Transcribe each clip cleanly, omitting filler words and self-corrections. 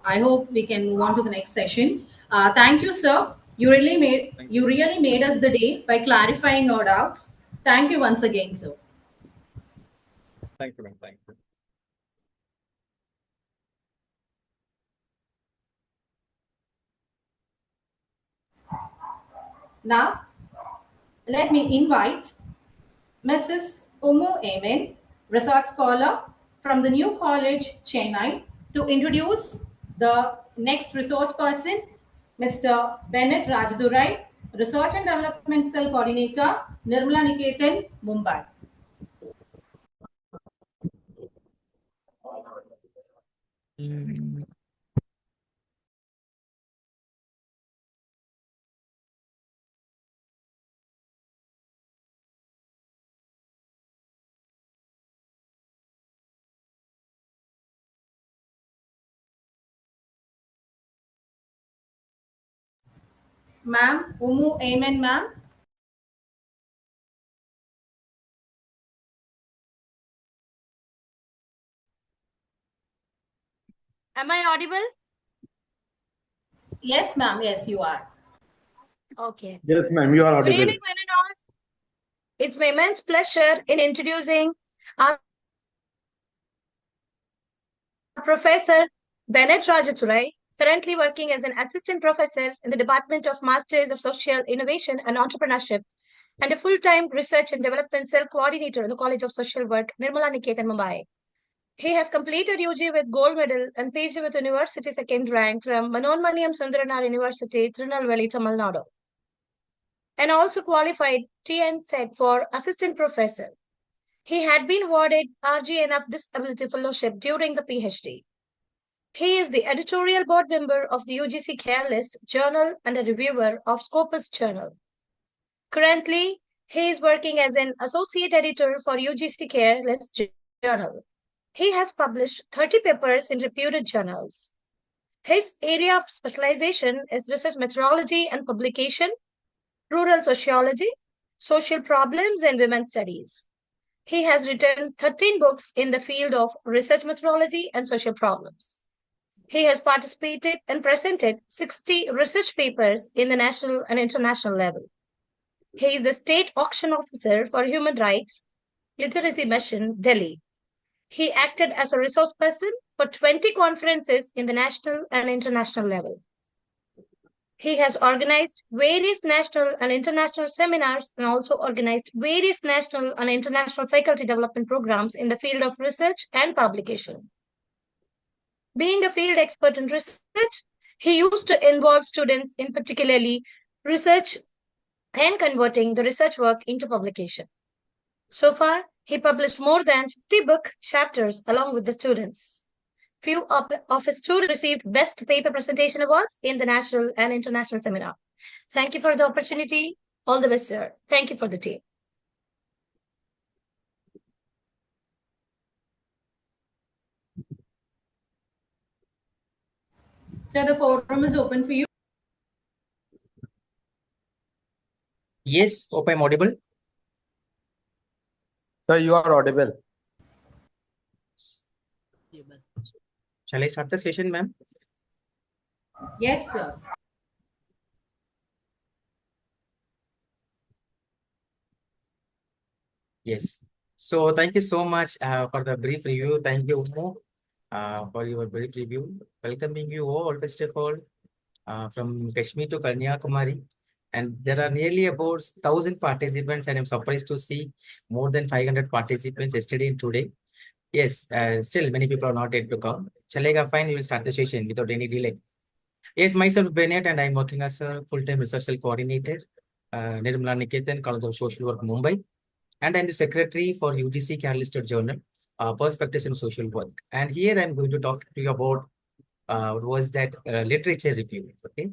I hope we can move on to the next session. Thank you, sir. Thank You you. really made us the day by clarifying our doubts. Thank you once again, sir. Thank you, ma'am. Thank you. Now, let me invite Mrs. Umu Amin, research scholar from the New College, Chennai, to introduce the next resource person, Mr. Bennett Rajdurai, Research and Development Cell Coordinator, Nirmala Niketan, Mumbai. Mm, Ma'am, Umu Amen, ma'am. Am I audible? Yes, ma'am. Yes, you are. Okay. Yes, ma'am, you are Good audible. evening, one and all. It's my immense pleasure in introducing our Professor Bennett Rajaturai, currently working as an assistant professor in the Department of Masters of Social Innovation and Entrepreneurship, and a full-time research and development cell coordinator in the College of Social Work, Nirmala Niketan, Mumbai. He has completed UG with gold medal and PG with university second rank from Manonmaniam Sundaranar University, Tirunelveli, Tamil Nadu, and also qualified TN set for assistant professor. He had been awarded RGNF Disability Fellowship during the PhD. He is the editorial board member of the UGC Care List Journal and a reviewer of Scopus Journal. Currently, he is working as an associate editor for UGC Care List Journal. He has published 30 papers in reputed journals. His area of specialization is research methodology and publication, rural sociology, social problems, and women's studies. He has written 13 books in the field of research methodology and social problems. He has participated and presented 60 research papers in the national and international level. He is the State Auction Officer for Human Rights, Literacy Mission, Delhi. He acted as a resource person for 20 conferences in the national and international level. He has organized various national and international seminars and also organized various national and international faculty development programs in the field of research and publication. Being a field expert in research, he used to involve students in particularly research and converting the research work into publication. So far, he published more than 50 book chapters along with the students. Few of his students received Best Paper Presentation Awards in the national and international seminar. Thank you for the opportunity. All the best, sir. Thank you for the team. So the forum is open for you. yes, hope I'm audible. Sir, you are audible. Shall I start the session, ma'am? Yes, sir. Yes. So thank you so much for the brief review. Thank you, Umo, for your brief review. Welcoming you all, first of all, from Kashmir to Kanyakumari. And there are nearly about 1,000 participants, and I'm surprised to see more than 500 participants yesterday and today. Yes, still many people are not yet to come. Chalega, fine, we will start the session without any delay. Yes, myself Bennett, and I'm working as a full-time research coordinator, Nirmala Niketan, College of Social Work, Mumbai. And I'm the secretary for UGC Care Listed Journal, Perspectives in Social Work. And here I'm going to talk to you about was that literature review. Okay.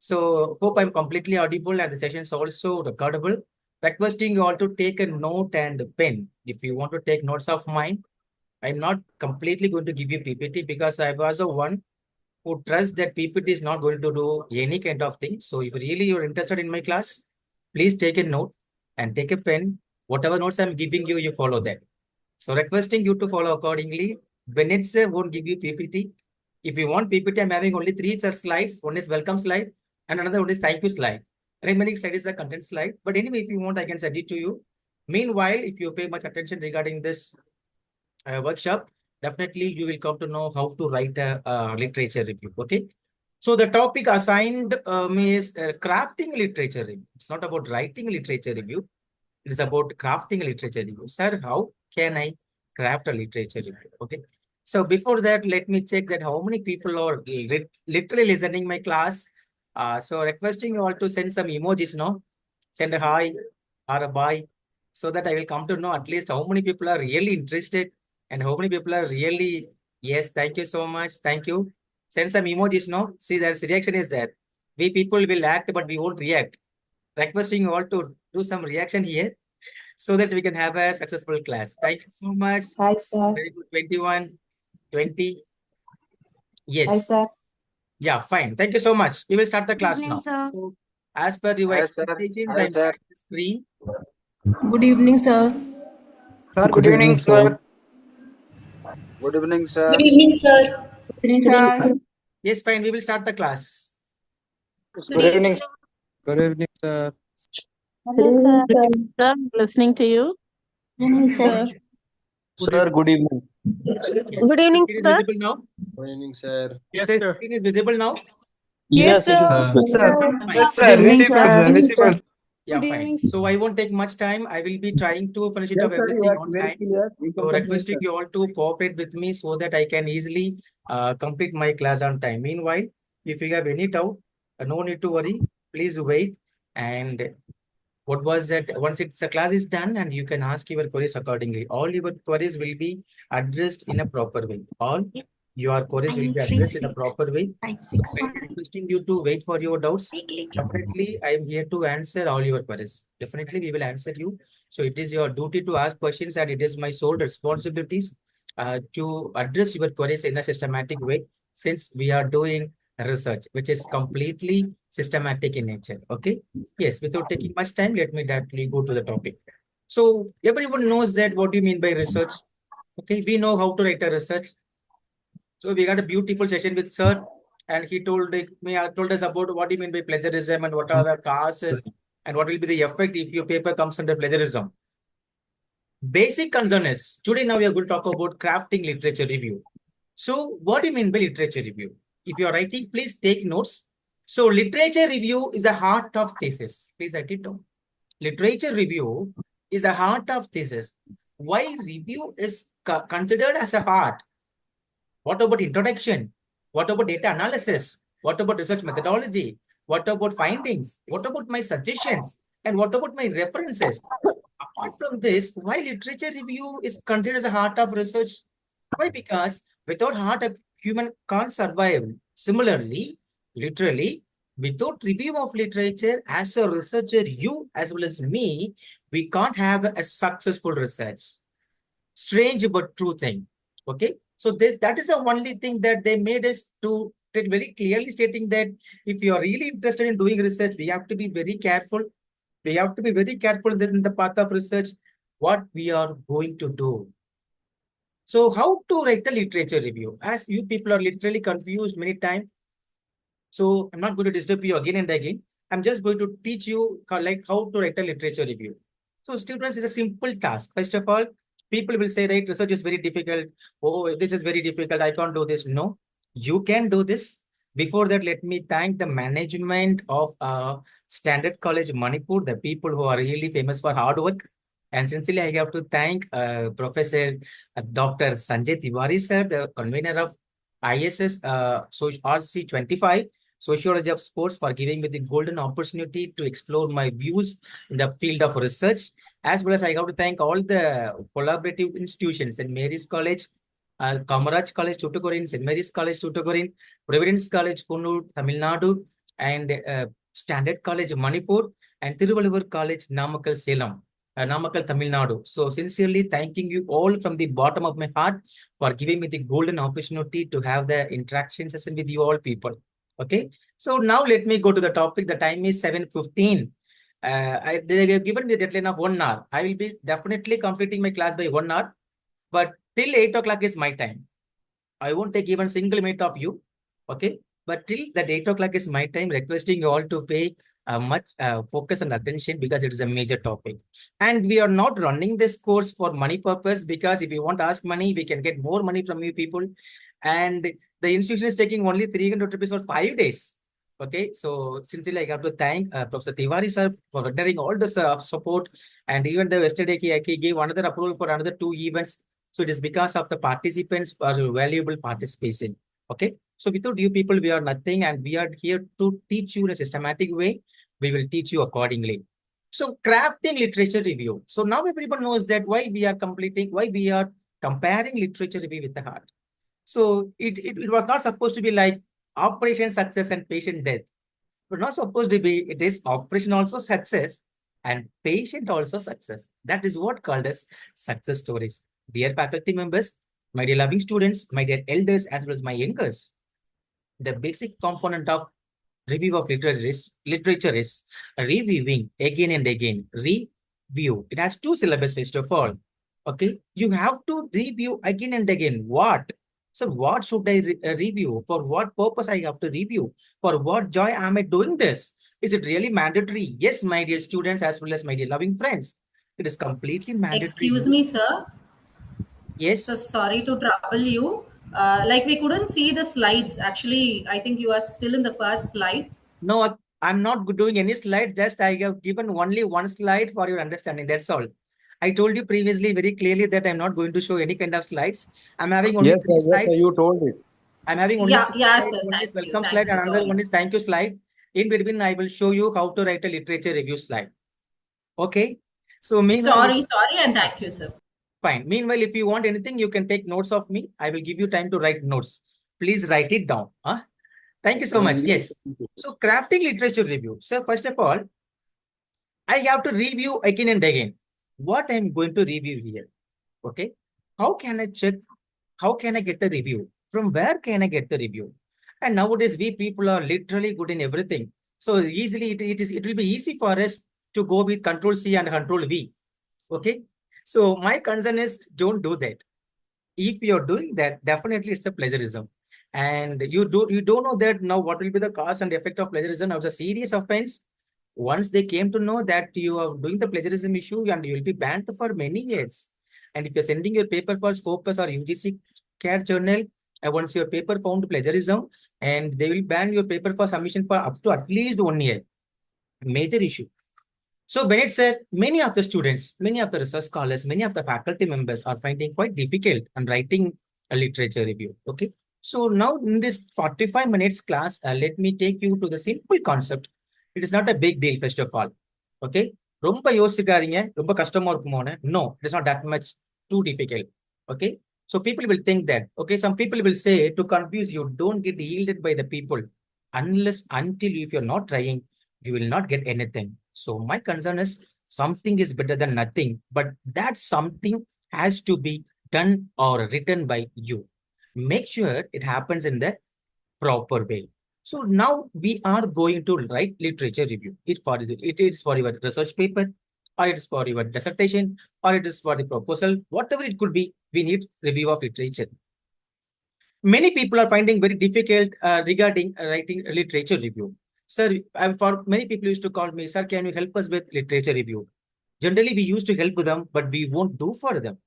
So hope I'm completely audible and the session is also recordable. Requesting you all to take a note and a pen. If you want to take notes of mine, I'm not completely going to give you PPT because I was the one who trusts that PPT is not going to do any kind of thing. So if really you're interested in my class, please take a note and take a pen. Whatever notes I'm giving you, you follow that. So requesting you to follow accordingly. Bennett sir won't give you PPT. If you want PPT, I'm having only 3 such slides. One is welcome slide and another one is thank you slide. Remaining slide is a content slide. But anyway, if you want, I can send it to you. Meanwhile, if you pay much attention regarding this workshop, definitely you will come to know how to write a literature review. Okay. So the topic assigned me is crafting literature review. It's not about writing literature review. It is about crafting a literature review. Sir, how can I craft a literature review? Okay. So before that, let me check that how many people are literally listening my class. So requesting you all to send some emojis, no? Send a hi or a bye, so that I will come to know at least how many people are really interested and how many people are really, yes, thank you so much. Thank you. Send some emojis, no? See, there's reaction is there. We people will act, but we won't react. Requesting you all to do some reaction here so that we can have a successful class. Thank you so much. Hi, sir. Very good. 21, 20. Hi, Yes. sir. Yeah, fine. Thank you so much. We will start the class now. sir. So, as per your Hi, sir. expectations, Hi, I'm sir. sharing the screen. Good evening, sir. Sir, good evening, sir. Good evening, sir. Good evening, sir. Yes, fine. We will start the class. Good evening, sir. Good evening, sir. Hello, sir. Sir, listening to you. Good evening, sir. Sir, good evening. Yes. Good evening, The screen is sir. visible now. Good evening, sir. Yes, the screen is visible now. Yes, it is good. Sir. Fine. Good evening, sir. Yeah, fine. So I won't take much time. I will be trying to finish it off everything on time. So requesting you all to cooperate with me so that I can easily complete my class on time. Meanwhile, if you have any doubt, no need to worry. Please wait. And what was that? Once the class is done, and you can ask your queries accordingly. All your queries will be addressed in a proper way. All your queries will be addressed in a proper way. I'm requesting you to wait for your doubts. Definitely, I am here to answer all your queries. Definitely, we will answer you. So it is your duty to ask questions, and it is my sole responsibilities to address your queries in a systematic way, since we are doing research, which is completely systematic in nature. Okay. Yes, without taking much time, let me directly go to the topic. So everyone knows that what do you mean by research? Okay, we know how to write a research. So we got a beautiful session with sir, and he told told us about what do you mean by plagiarism and what are the causes and what will be the effect if your paper comes under plagiarism. Basic concern is today now we are going to talk about crafting literature review. So what do you mean by literature review? If you are writing, please take notes. So literature review is the heart of thesis. Please write it down. Literature review is the heart of thesis. Why review is considered as a heart? What about introduction? What about data analysis? What about research methodology? What about findings? What about my suggestions? And what about my references? Apart from this, why literature review is considered as the heart of research? Why? Because without heart, a human can't survive. Similarly, literally, without review of literature, as a researcher, you as well as me, we can't have a successful research. Strange but true thing. Okay. So that is the only thing that they made us to very clearly stating that if you are really interested in doing research, we have to be very careful. We have to be very careful in the path of research, what we are going to do. So how to write a literature review? As you people are literally confused many times. So I'm not going to disturb you again and again. I'm just going to teach you how to write a literature review. So students, is a simple task. First of all, people will say, right, research is very difficult. Oh, this is very difficult. I can't do this. No, you can do this. Before that, let me thank the management of Standard College Manipur, the people who are really famous for hard work. And sincerely, I have to thank Professor Dr. Sanjay Tiwari, sir, the convener of ISS RC 25, Sociology of Sports, for giving me the golden opportunity to explore my views in the field of research. As well as I have to thank all the collaborative institutions, St. Mary's College, Kamaraj College, Tuticorin, St. Mary's College, Tuticorin, Providence College, Coonoor, Tamil Nadu, and Standard College, Manipur, and Thiruvalluvar College, Namakkal, Salem. Namakkal, Tamil Nadu. So sincerely thanking you all from the bottom of my heart for giving me the golden opportunity to have the interaction session with you all people. Okay. So now let me go to the topic. The time is 7:15. They have given me the deadline of 1 hour. I will be definitely completing my class by 1 hour, but till 8 o'clock is my time. I won't take even single minute of you. Okay. But till the 8 o'clock is my time, requesting you all to pay much focus and attention because it is a major topic. And we are not running this course for money purpose, because if you want to ask money, we can get more money from you people. And the institution is taking only 300 rupees for 5 days. Okay, so sincerely, I have to thank Professor Tiwari sir for rendering all the support. And even the yesterday, he gave another approval for another 2 events. So it is because of the participants for valuable participation. Okay, so without you people, we are nothing, and we are here to teach you in a systematic way. We will teach you accordingly. So crafting literature review. So now everyone knows that why we are comparing literature review with the heart. So it was not supposed to be like operation success and patient death. But not supposed to be, it is operation also success and patient also success. That is what called as success stories. Dear faculty members, my dear loving students, my dear elders, as well as my youngers, the basic component of review of literature is reviewing again and again. Review. It has 2 syllables first of all. Okay, you have to review again and again. What? So what should I review? For what purpose I have to review? For what joy am I doing this? Is it really mandatory? Yes, my dear students, as well as my dear loving friends. It is completely mandatory. Excuse me, sir. Yes. So sorry to trouble you. Like we couldn't see the slides. Actually, I think you are still in the first slide. No, I'm not doing any slide. Just I have given only one slide for your understanding. That's all. I told you previously very clearly that I'm not going to show any kind of slides. I'm having only 3 slides. You told it. I'm having only Yeah, 2 yeah, slides. sir. One Thank is you. welcome Thank slide you. and another Sorry. one is thank you slide. In between, I will show you how to write a literature review slide. Okay. So meanwhile, Sorry, and thank you, sir. fine. Meanwhile, if you want anything, you can take notes of me. I will give you time to write notes. Please write it down. Huh? Thank you so much. Yes. So crafting literature review. So first of all, I have to review again and again what I'm going to review here. Okay. How can I check? How can I get the review? From where can I get the review? And nowadays, we people are literally good in everything. So easily, it will be easy for us to go with Control C and Control V. Okay. So my concern is don't do that. If you're doing that, definitely it's a plagiarism. And you don't know that now what will be the cause and effect of plagiarism. Now it's a serious offense. Once they came to know that you are doing the plagiarism issue, and you will be banned for many years. And if you're sending your paper for Scopus or UGC CARE journal, and once your paper found plagiarism, and they will ban your paper for submission for up to at least 1 year. Major issue. So Bennett said, many of the students, many of the research scholars, many of the faculty members are finding quite difficult on writing a literature review. Okay. So now in this 45 minutes class, let me take you to the simple concept. It is not a big deal, first of all. Okay. ரொம்ப யோசிக்காதீங்க ரொம்ப கஷ்டமா இருக்குமோன்னு. No, it is not that much too difficult. Okay. So people will think that, okay, some people will say to confuse you, don't get yielded by the people until if you're not trying, you will not get anything. So my concern is something is better than nothing, but that something has to be done or written by you. Make sure it happens in the proper way. So now we are going to write literature review. It is for your research paper, or it is for your dissertation, or it is for the proposal, whatever it could be, we need review of literature. Many people are finding very difficult regarding writing a literature review. Sir, for many people used to call me, sir, can you help us with literature review? Generally, we used to help them, but we won't do for them.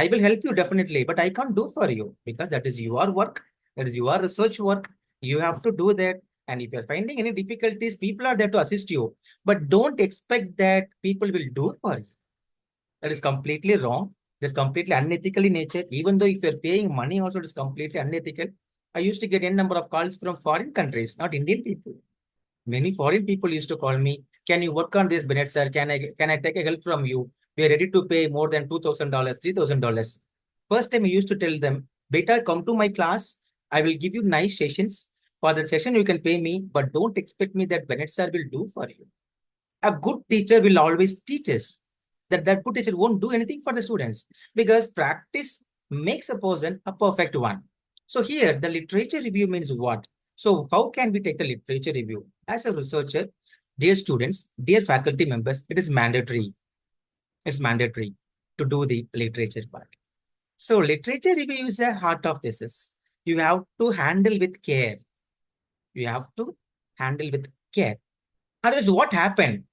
I will help you definitely, but I can't do for you because that is your work. That is your research work. You have to do that. And if you're finding any difficulties, people are there to assist you. But don't expect that people will do for you. That is completely wrong. It is completely unethical in nature. Even though if you're paying money also, it is completely unethical. I used to get n number of calls from foreign countries, not Indian people. Many foreign people used to call me, can you work on this, Bennett sir? Can I take a help from you? We are ready to pay more than $2,000, $3,000. First time I used to tell them, beta, come to my class. I will give you nice sessions. For that session, you can pay me, but don't expect me that Bennett sir will do for you. A good teacher will always teach us. That good teacher won't do anything for the students because practice makes a person a perfect one. So here, the literature review means what? So how can we take the literature review? As a researcher, dear students, dear faculty members, it is mandatory. It's mandatory to do the literature part. So literature review is the heart of this. You have to handle with care. You have to handle with care. Otherwise, what happened?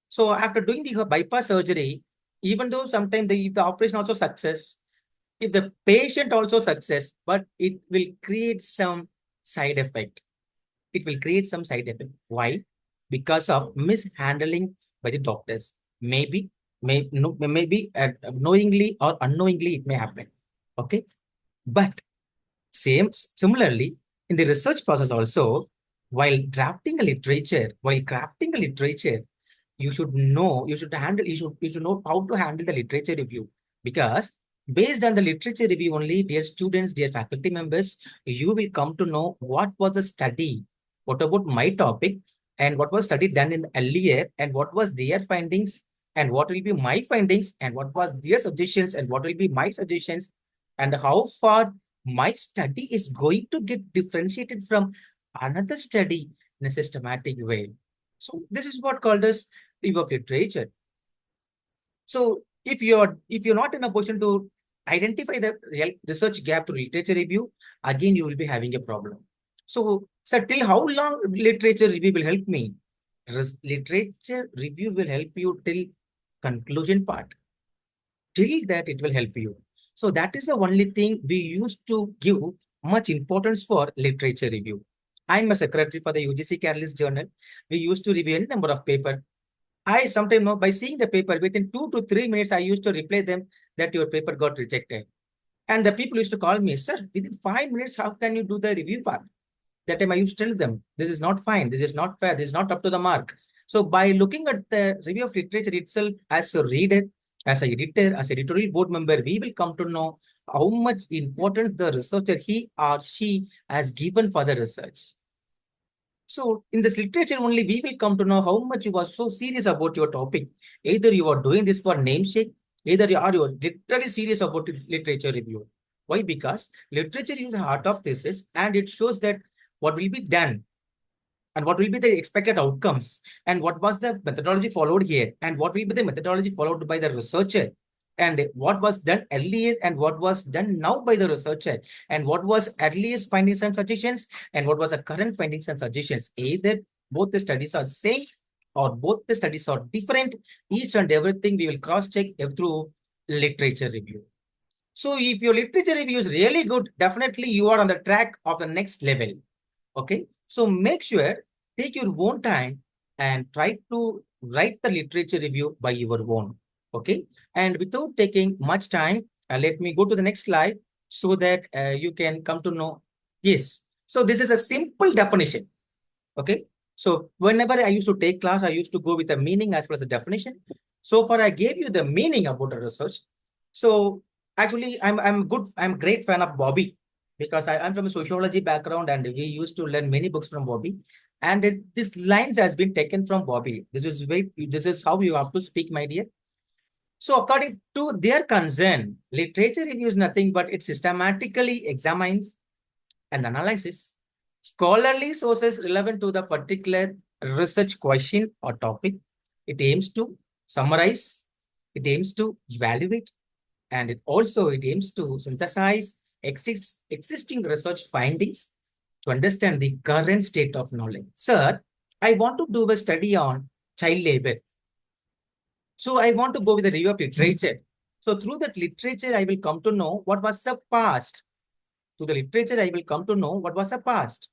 So after doing the bypass surgery, even though sometimes if the operation also success, if the patient also success, but it will create some side effect. It will create some side effect. Why? Because of mishandling by the doctors. Maybe knowingly or unknowingly it may happen. Okay, but similarly in the research process also, while crafting a literature, you should know how to handle the literature review, because based on the literature review only, dear students, dear faculty members, you will come to know what was the study, what about my topic, and what was study done in earlier, and what was their findings, and what will be my findings, and what was their suggestions, and what will be my suggestions, and how far my study is going to get differentiated from another study in a systematic way. So this is what called as review of literature. So if you're not in a position to identify the real research gap to literature review, again you will be having a problem. So sir, till how long literature review will help me? Literature review will help you till conclusion part. Till that it will help you. So that is the only thing we used to give much importance for literature review. I'm a secretary for the UGC Catalyst Journal. We used to review a number of papers. I sometimes know by seeing the paper, within 2 to 3 minutes, I used to reply them that your paper got rejected. And the people used to call me, sir, within 5 minutes, how can you do the review part? That time I used to tell them, this is not fine, this is not fair, this is not up to the mark. So by looking at the review of literature itself as a reader, as an editor, as editorial board member, we will come to know how much importance the researcher, he or she, has given for the research. So in this literature only, we will come to know how much you are so serious about your topic. Either you are doing this for namesake, either you are literally serious about literature review. Why? Because literature is the heart of thesis, and it shows that what will be done and what will be the expected outcomes, and what was the methodology followed here, and what will be the methodology followed by the researcher, and what was done earlier and what was done now by the researcher, and what was earliest findings and suggestions, and what was the current findings and suggestions. Either both the studies are same or both the studies are different. Each and everything we will cross-check through literature review. So if your literature review is really good, definitely you are on the track of the next level. Okay, so make sure, take your own time and try to write the literature review by your own. Okay, and without taking much time, let me go to the next slide so that you can come to know. Yes, so this is a simple definition. Okay, so whenever I used to take class, I used to go with the meaning as well as the definition. So far, I gave you the meaning about the research. So actually, I'm great fan of Bobby, because I'm from a sociology background and we used to learn many books from Bobby. And this lines has been taken from Bobby. This is how you have to speak, my dear. So according to their concern, literature review is nothing but it systematically examines and analyzes scholarly sources relevant to the particular research question or topic. It aims to summarize, it aims to evaluate, and it aims to synthesize existing research findings to understand the current state of knowledge. Sir, I want to do a study on child labor. So I want to go with the review of literature. So through that literature, I will come to know what was the past. Through the literature, I will come to know what was the past.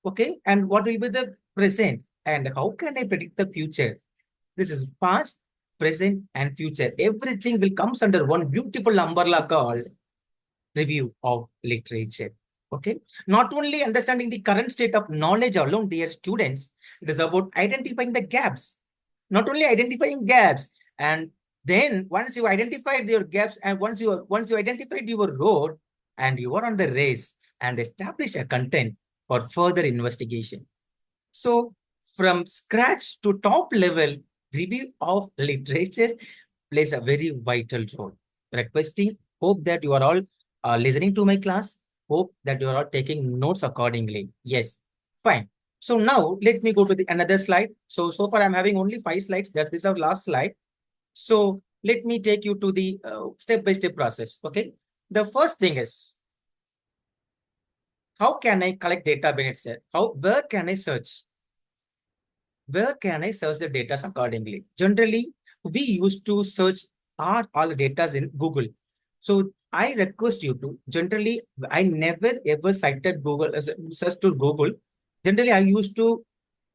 Okay, and what will be the present, and how can I predict the future? This is past, present, and future. Everything will comes under one beautiful umbrella called review of literature. Okay, not only understanding the current state of knowledge alone, dear students, it is about identifying the gaps. Not only identifying gaps, and then once you identified your gaps, and once you identified your road, and you are on the race and establish a content for further investigation. So from scratch to top level, review of literature plays a very vital role. Requesting, hope that you are all listening to my class. Hope that you are all taking notes accordingly. Yes, fine. So now let me go to the another slide. So far I'm having only 5 slides. That is our last slide. So let me take you to the step-by-step process. Okay. the first thing is, how can I collect data, Bennett said? Where can I search? Where can I search the data accordingly? Generally, we used to search all the data in Google. So I request you to, generally, I never ever cited Google as a search to Google. Generally, I used to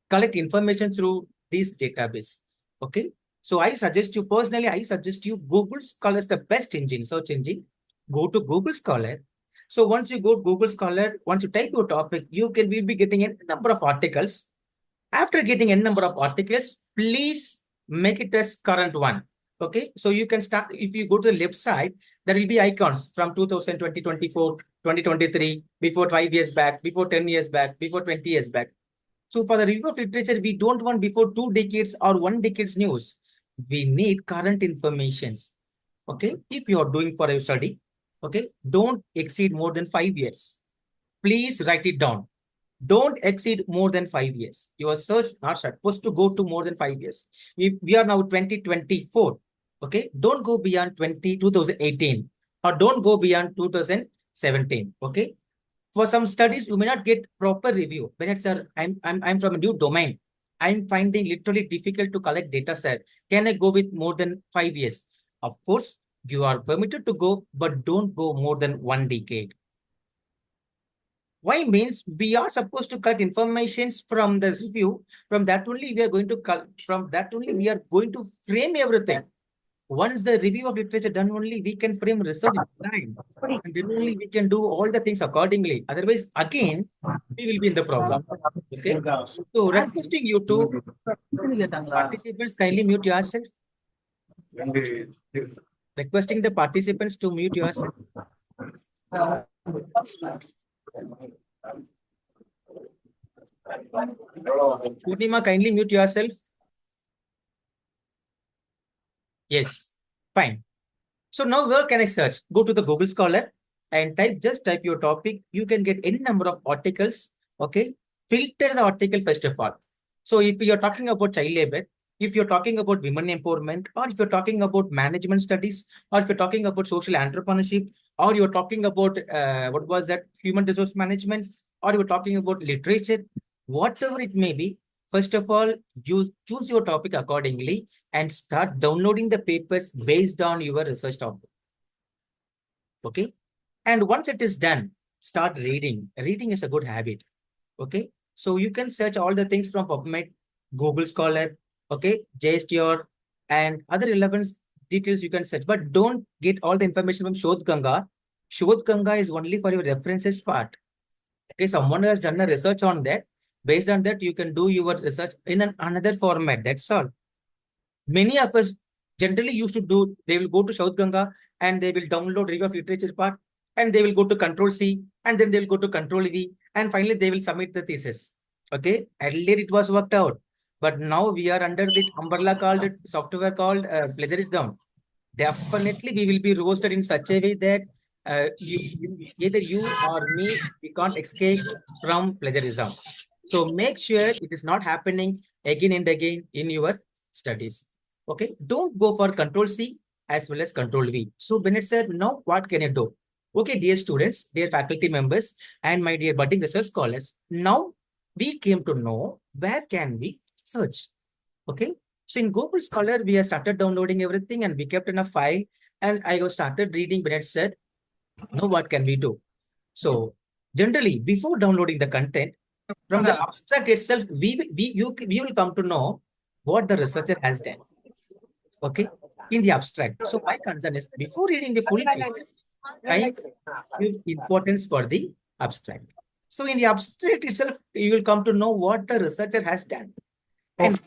collect information through this database. Okay. So I suggest you, personally, I suggest you Google Scholar is the best engine, search engine. Go to Google Scholar. So once you go to Google Scholar, once you type your topic, will be getting a number of articles. After getting n number of articles, please make it as current one. Okay, so you can start, if you go to the left side, there will be icons from 2000, 2024, 2023, before 5 years back, before 10 years back, before 20 years back. So for the review of literature, we don't want before 2 decades or 1 decade's news. We need current informations. Okay, if you are doing for a study, okay, don't exceed more than 5 years. Please write it down. Don't exceed more than 5 years. Your search not supposed to go to more than 5 years. We are now 2024. Okay, don't go beyond 2018 or don't go beyond 2017. Okay, for some studies you may not get proper review. Bennett sir, I'm from a new domain. I'm finding literally difficult to collect data set. Can I go with more than 5 years? Of course, you are permitted to go, but don't go more than 1 decade. Why means we are supposed to cut informations from the review. From that only we are going to cut. From that only we are going to frame everything. Once the review of literature done, only we can frame research design, and then only we can do all the things accordingly. Otherwise, again, we will be in the problem. Okay. So requesting you to participants kindly mute yourself. Requesting the participants to mute yourself. Purnima, kindly mute yourself. Yes, fine. So now where can I search? Go to the Google Scholar and just type your topic. You can get any number of articles. Okay. Filter the article first of all. So if you're talking about child labor, if you're talking about women empowerment, or if you're talking about management studies, or if you're talking about social entrepreneurship, or you're talking about what was that, human resource management, or you're talking about literature, whatever it may be, first of all, you choose your topic accordingly and start downloading the papers based on your research topic. Okay. And once it is done, start reading. Reading is a good habit. Okay. So you can search all the things from PubMed, Google Scholar, okay, JSTOR, and other relevant details you can search. But don't get all the information from Shodh Ganga. Shodh Ganga is only for your references part. Okay, someone has done a research on that. Based on that, you can do your research in another format. That's all. Many of us generally used to do, they will go to South Ganga and they will download review of literature part, and they will go to Control C, and then they will go to Control V, and finally they will submit the thesis. Okay, earlier it was worked out, but now we are under the umbrella called software called plagiarism. Definitely we will be roasted in such a way that either you or me, we can't escape from plagiarism. So make sure it is not happening again and again in your studies. Okay, don't go for Control C as well as Control V. So Bennett said, now what can I do? Okay, dear students, dear faculty members, and my dear budding research scholars, now we came to know where can we search. Okay, so in Google Scholar, we have started downloading everything and we kept in a file, and I started reading. Bennett said, now what can we do? So generally, before downloading the content, from the abstract itself, we will come to know what the researcher has done. Okay, in the abstract. So my concern is, before reading the full paper, I give importance for the abstract. So in the abstract itself, you will come to know what the researcher has done and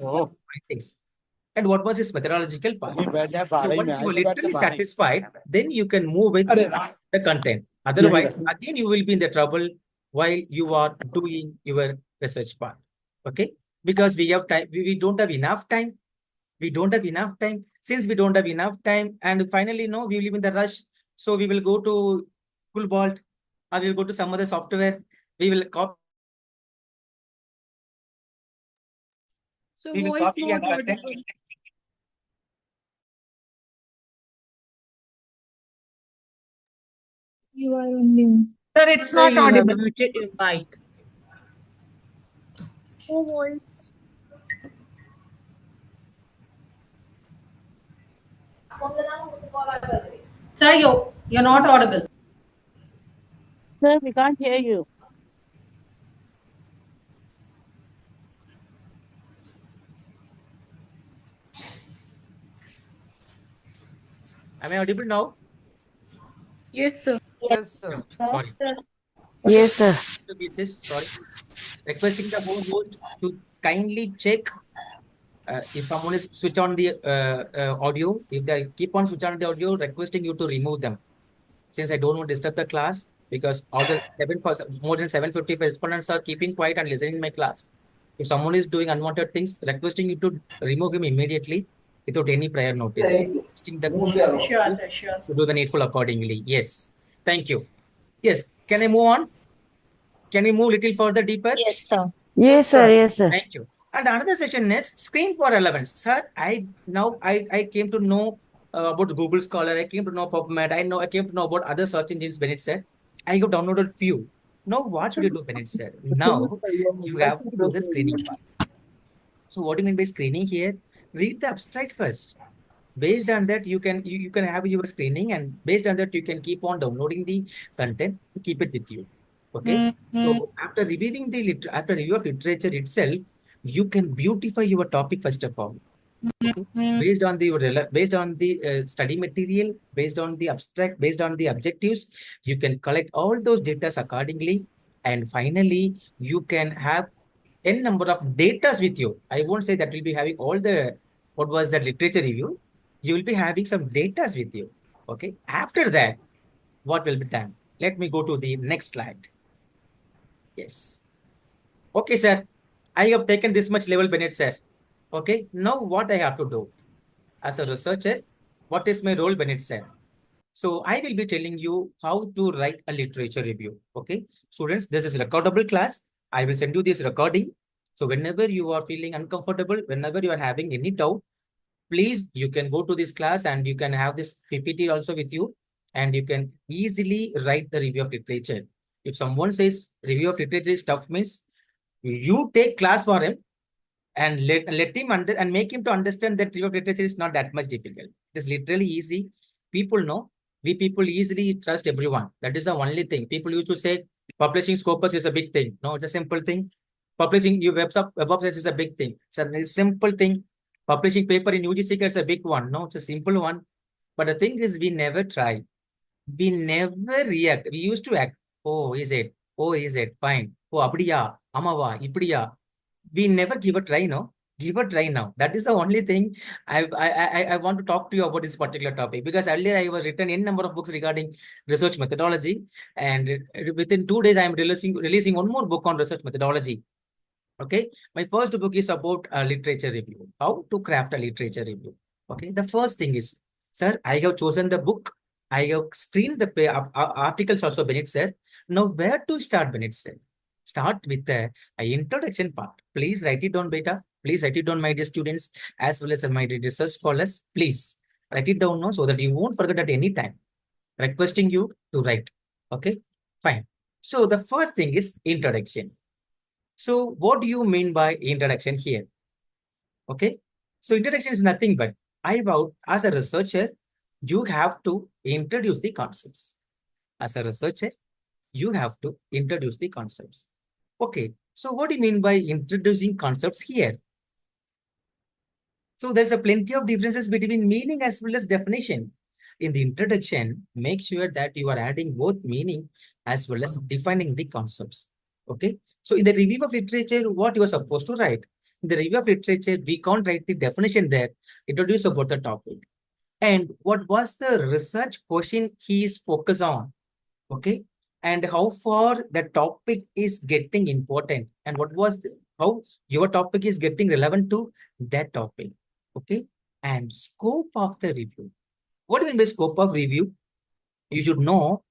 and what was his methodological part. So once you are literally satisfied, then you can move with the content. Otherwise, again, you will be in the trouble while you are doing your research part. Okay, because we have time, we don't have enough time. We don't have enough time. Since we don't have enough time, and finally, no, we live in the rush. So we will go to Coolbolt, or we will go to some other software. We will copy. So We will voice copy and not content. audible. You are only. Sir, it's Sir, not you have audible. muted your mic. No voice. Sir, you're not audible. Sir, we can't hear you. Am I audible now? Yes, sir. Yes, sir. Sorry. Yes, sir. Sorry. Requesting the host to kindly check if someone is switch on the audio. If they keep on switch on the audio, requesting you to remove them. Since I don't want to disturb the class, because all the more than 750 respondents are keeping quiet and listening in my class. If someone is doing unwanted things, requesting you to remove him immediately without any prior notice. Requesting the Sure, sir. Sure, to sir. do the needful accordingly. Yes. Thank you. Yes. Can I move on? Can we move a little further deeper? Yes, sir. Yes, sir. Yes, sir. Thank you. And another section is screen for relevance. Sir, I came to know about Google Scholar. I came to know PubMed. I came to know about other search engines. Bennett said, I have downloaded few. Now what should you do? Bennett said, now you have to do the screening part. So what do you mean by screening here? Read the abstract first. Based on that, you can have your screening, and based on that, you can keep on downloading the content to keep it with you. Okay. So after reviewing after review of literature itself, you can beautify your topic first of all. Okay. Based on the study material, based on the abstract, based on the objectives, you can collect all those data accordingly, and finally you can have n number of datas with you. I won't say that we'll be having all the what was that literature review. You will be having some datas with you. Okay. After that, what will be done? Let me go to the next slide. Yes. Okay, sir. I have taken this much level, Bennett, sir. Okay. Now what I have to do? As a researcher, what is my role, Bennett, sir? So I will be telling you how to write a literature review. Okay. Students, this is recordable class. I will send you this recording. So whenever you are feeling uncomfortable, whenever you are having any doubt, please, you can go to this class and you can have this PPT also with you, and you can easily write the review of literature. If someone says review of literature is tough, means you take class for him and let him and make him to understand that review of literature is not that much difficult. It is literally easy. People know. We people easily trust everyone. That is the only thing. People used to say publishing Scopus is a big thing. No, it's a simple thing. Publishing your web of science is a big thing. It's a simple thing. Publishing paper in UGC is a big one. No, it's a simple one. But the thing is, we never try. We never react. We used to act. Oh, is it? Oh, is it? Fine. Oh, abdiya, amava, ipriya. We never give a try, no? Give a try now. That is the only thing I want to talk to you about this particular topic, because earlier I was written in number of books regarding research methodology, and within 2 days I am releasing one more book on research methodology. Okay, my first book is about a literature review, how to craft a literature review. Okay, the first thing is, sir, I have chosen the book, I have screened the articles also, Bennett said. Now, where to start, Bennett said? Start with the introduction part. Please write it down, beta. Please write it down, my dear students, as well as my dear research scholars. Please write it down now so that you won't forget at any time. Requesting you to write. Okay, fine. So the first thing is introduction. So what do you mean by introduction here? Okay. So introduction is nothing but as a researcher, you have to introduce the concepts. As a researcher, you have to introduce the concepts. Okay. So what do you mean by introducing concepts here? So there's a plenty of differences between meaning as well as definition. In the introduction, make sure that you are adding both meaning as well as defining the concepts. Okay. So in the review of literature, what you are supposed to write? In the review of literature, we can't write the definition there, introduce about the topic. And what was the research question he is focused on? Okay. And how far the topic is getting important, and how your topic is getting relevant to that topic. Okay. And scope of the review. What do you mean by scope of review? You should know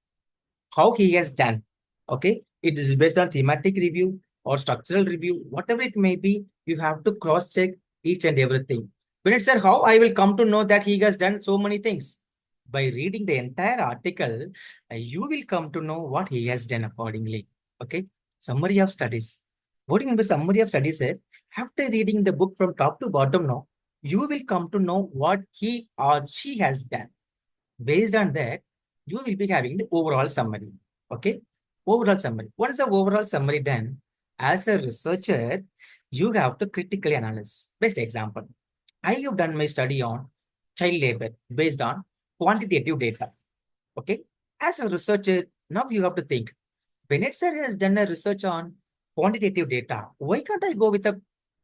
how he has done. Okay. It is based on thematic review or structural review, whatever it may be, you have to cross-check each and everything. When it said how I will come to know that he has done so many things, by reading the entire article, you will come to know what he has done accordingly. Okay. Summary of studies. What do you mean by summary of studies is, after reading the book from top to bottom now, you will come to know what he or she has done. Based on that, you will be having the overall summary. Okay. Overall summary. Once the overall summary done, as a researcher, you have to critically analyze. Best example, I have done my study on child labor based on quantitative data. Okay. As a researcher, now you have to think, Bennett sir has done a research on quantitative data. Why can't I go with a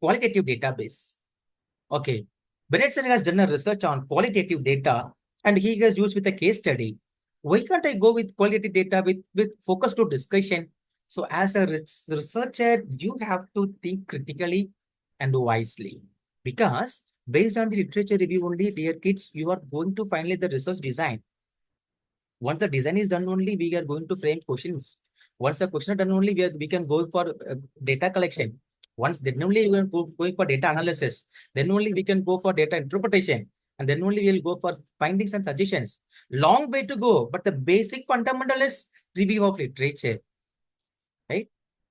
qualitative database? Okay. Bennett sir has done a research on qualitative data and he has used with a case study. Why can't I go with qualitative data with focus to discussion? So as a researcher, you have to think critically and wisely. Because based on the literature review only, dear kids, you are going to finalize the research design. Once the design is done only, we are going to frame questions. Once the question is done only, we can go for data collection. Once then only we are going for data analysis. Then only we can go for data interpretation. And then only we will go for findings and suggestions. Long way to go. But the basic fundamental is review of literature. Right?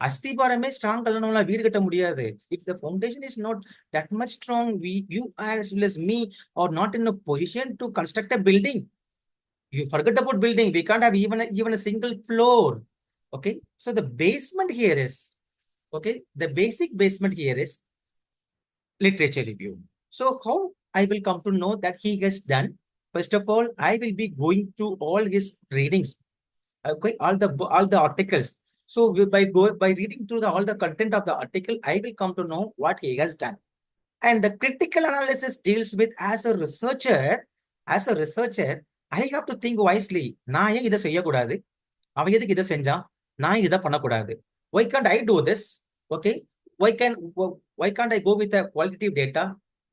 அஸ்திபாரமே strong கல்லணும்னா வீடு கட்ட முடியாது. If the foundation is not that much strong, you as well as me are not in a position to construct a building. You forget about building. We can't have even a single floor. Okay. So the basement here is, okay, the basic basement here is literature review. So how I will come to know that he has done? First of all, I will be going through all his readings. Okay, all the articles. So by reading through all the content of the article, I will come to know what he has done. And the critical analysis deals with as a researcher, I have to think wisely. நான் ஏன் இதை செய்யக்கூடாது? அவன் எதுக்கு இதை செஞ்சான்? நான் இதை பண்ணக்கூடாது. Why can't I do this? Okay. Why can't I go with a qualitative data?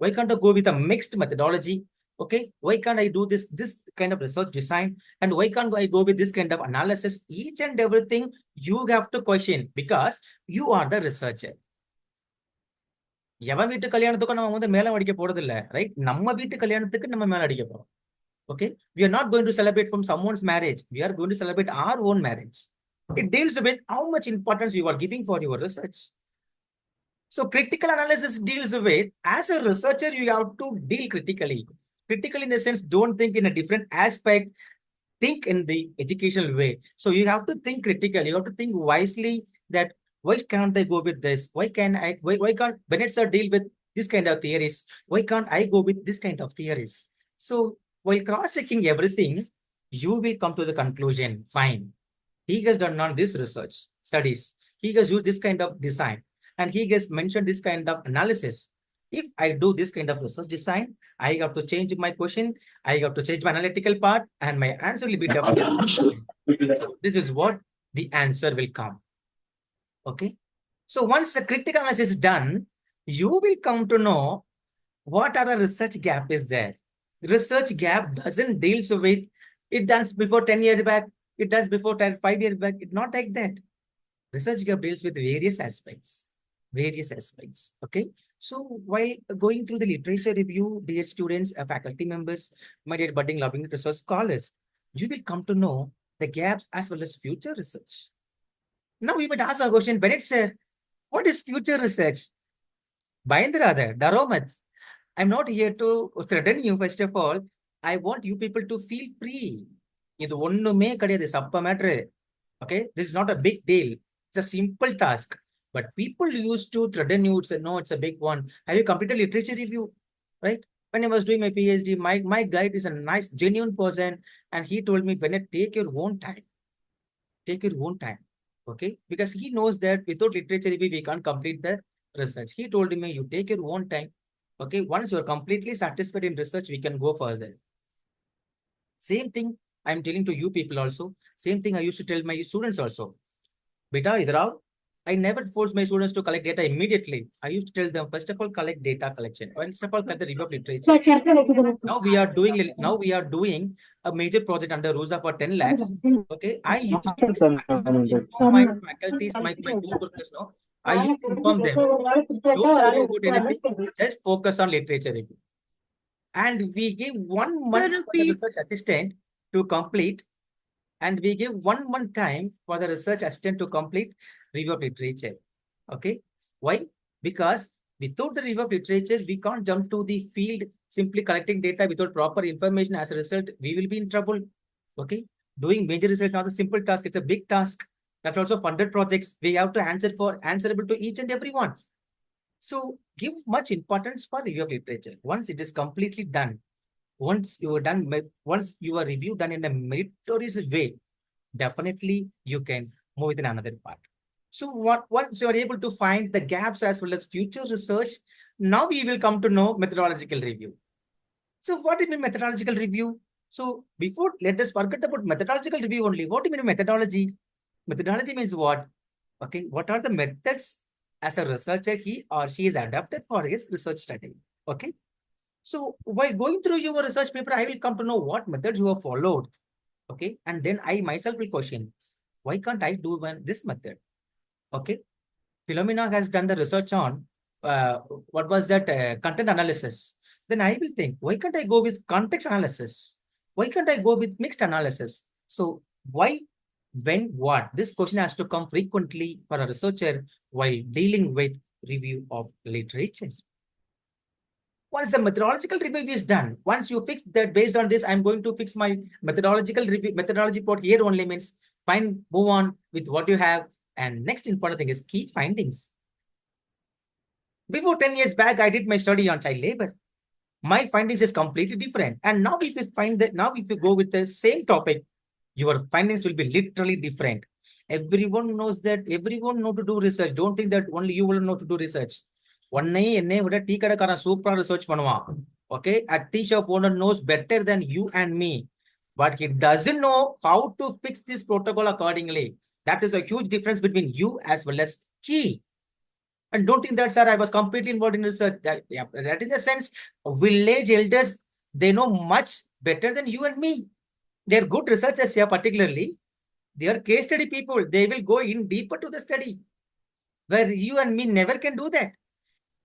Why can't I go with a mixed methodology? Okay. Why can't I do this kind of research design? And why can't I go with this kind of analysis? Each and everything you have to question because you are the researcher. எவன் வீட்டு கல்யாணத்துக்கும் நம்ம வந்து மேலம் அடிக்க போறது இல்ல, right? நம்ம வீட்டு கல்யாணத்துக்கு நம்ம மேல அடிக்க போறோம். Okay, we are not going to celebrate from someone's marriage. We are going to celebrate our own marriage. It deals with how much importance you are giving for your research. So critical analysis deals with, as a researcher, you have to deal critically. Critical in the sense, don't think in a different aspect, think in the educational way. So you have to think critically. You have to think wisely that why can't I go with this? Why can't Bennett sir deal with this kind of theories? Why can't I go with this kind of theories? So while cross-checking everything, you will come to the conclusion, fine, he has done on this research studies. He has used this kind of design and he has mentioned this kind of analysis. If I do this kind of research design, I have to change my question. I have to change my analytical part and my answer will be definitely. This is what the answer will come. Okay. So once the critical analysis is done, you will come to know what are the research gap is there. Research gap doesn't deal with it done before 10 years back, it does before 5 years back. It's not like that. Research gap deals with various aspects. Okay. So while going through the literature review, dear students, faculty members, my dear budding loving research scholars, you will come to know the gaps as well as future research. Now we might ask a question, Bennett sir, what is future research? Bayandradha, Daromat. I'm not here to threaten you. First of all, I want you people to feel free. இது ஒண்ணுமே கிடையாது, சப்ப matter. Okay, this is not a big deal. It's a simple task. But people used to threaten you, say, no, it's a big one. Have you completed literature review? Right? When I was doing my PhD, my guide is a nice, genuine person. And he told me, Bennett, take your own time. Take your own time. Okay? Because he knows that without literature review, we can't complete the research. He told me, you take your own time. Okay, once you're completely satisfied in research, we can go further. Same thing I'm telling to you people also. Same thing I used to tell my students also. Beta, idrao, I never force my students to collect data immediately. I used to tell them, first of all, collect data collection. First of all, collect the review of literature. Now we are doing a major project under RUSA for 10 lakhs. Okay, I used to inform my faculties, my co-workers know. I used to inform them, don't worry about anything, just focus on literature review. And we give 1 month Sir, for the repeat. research assistant to complete, and we give 1 month time for the research assistant to complete review of literature. Okay, why? Because without the review of literature, we can't jump to the field simply collecting data without proper information. As a result, we will be in trouble. Okay, doing major research is not a simple task, it's a big task. That also funded projects. We have to answerable to each and every one. So give much importance for review of literature. Once it is completely done, once you are review done in a meritorious way, definitely you can move in another part. So once you are able to find the gaps as well as future research, now we will come to know methodological review. So what is methodological review? So before, let us forget about methodological review only. What do you mean methodology? Methodology means what? Okay, what are the methods as a researcher he or she is adapted for his research study? Okay. So while going through your research paper, I will come to know what methods you have followed. Okay. And then I myself will question, why can't I do this method? Okay. Philomena has done the research on what was that content analysis. Then I will think, why can't I go with context analysis? Why can't I go with mixed analysis? So why, when, what? This question has to come frequently for a researcher while dealing with review of literature. Once the methodological review is done, once you fix that based on this, I'm going to fix my methodological review, methodology part here only means fine, move on with what you have. And next important thing is key findings. Before 10 years back, I did my study on child labor. My findings is completely different. And now if you find that, now if you go with the same topic, your findings will be literally different. Everyone knows that, everyone know to do research. Don't think that only you will know to do research. Tea kadakaran super research பண்ணுவான். Okay, a tea shop owner knows better than you and me, but he doesn't know how to fix this protocol accordingly. That is a huge difference between you as well as he. And don't think that, sir, I was completely involved in research. That is the sense. Village elders, they know much better than you and me. They're good researchers here, particularly. They are case study people. They will go in deeper to the study, where you and me never can do that.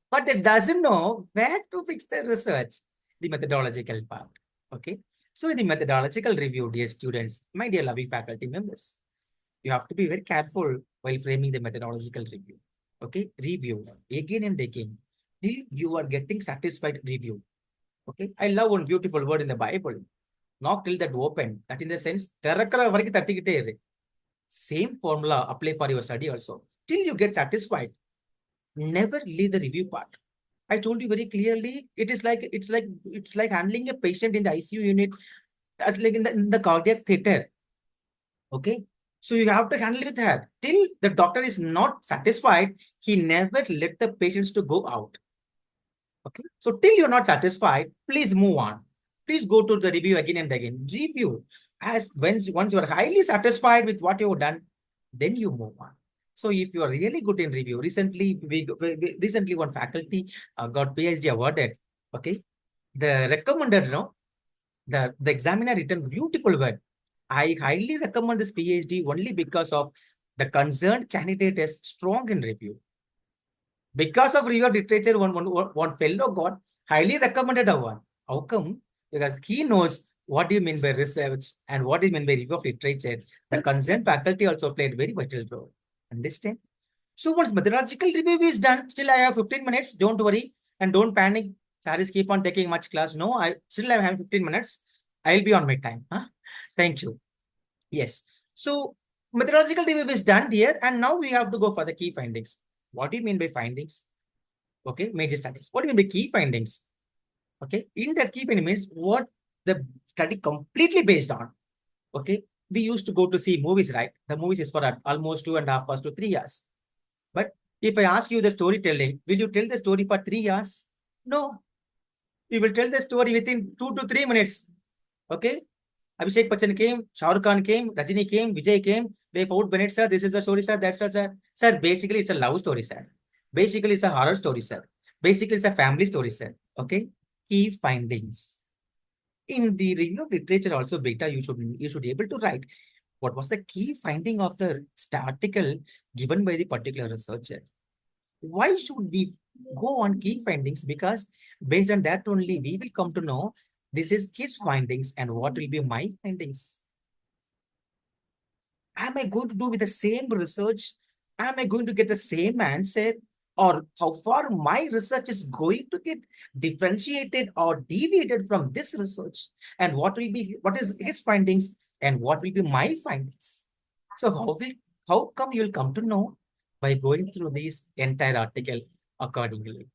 But they doesn't know where to fix their research, the methodological part. Okay. So in the methodological review, dear students, my dear loving faculty members, you have to be very careful while framing the methodological review. Okay. Review again and again till you are getting satisfied review. Okay. I love one beautiful word in the Bible. Not till that open. That in the sense, same formula apply for your study also. Till you get satisfied, never leave the review part. I told you very clearly, it's like handling a patient in the ICU unit, as like in the cardiac theater. Okay. So you have to handle with her. Till the doctor is not satisfied, he never let the patients to go out. Okay. So till you're not satisfied, please move on. Please go to the review again and again. Review. Once you are highly satisfied with what you have done, then you move on. So if you are really good in review, recently one faculty got PhD awarded. Okay. The recommended, the examiner written beautiful word. I highly recommend this PhD only because of the concerned candidate is strong in review. Because of review of literature, one fellow got highly recommended one. How come? Because he knows what do you mean by research and what do you mean by review of literature. The concerned faculty also played very vital role. Understand? So once methodological review is done, still I have 15 minutes. Don't worry and don't panic. Saris keep on taking much class. No, I have 15 minutes. I'll be on my time. Huh? Thank you. Yes. So methodological review is done here, and now we have to go for the key findings. What do you mean by findings? Okay, major studies. What do you mean by key findings? Okay, in that key finding means what the study completely based on. Okay, we used to go to see movies, right? The movies is for almost 2.5 hours to 3 years. But if I ask you the storytelling, will you tell the story for 3 years? No. You will tell the story within 2 to 3 minutes. Okay. Abhishek Bachchan came, Shah Rukh Khan came, Rajini came, Vijay came. They fought Bennett, sir. This is the story, sir. That's sir. Sir, basically it's a love story, sir. Basically it's a horror story, sir. Basically it's a family story, sir. Okay. Key findings. In the review of literature also, beta, you should be able to write what was the key finding of the article given by the particular researcher. Why should we go on key findings? Because based on that only we will come to know this is his findings and what will be my findings. Am I going to do with the same research? Am I going to get the same answer? Or how far my research is going to get differentiated or deviated from this research? And what is his findings and what will be my findings? So how come you'll come to know by going through this entire article accordingly?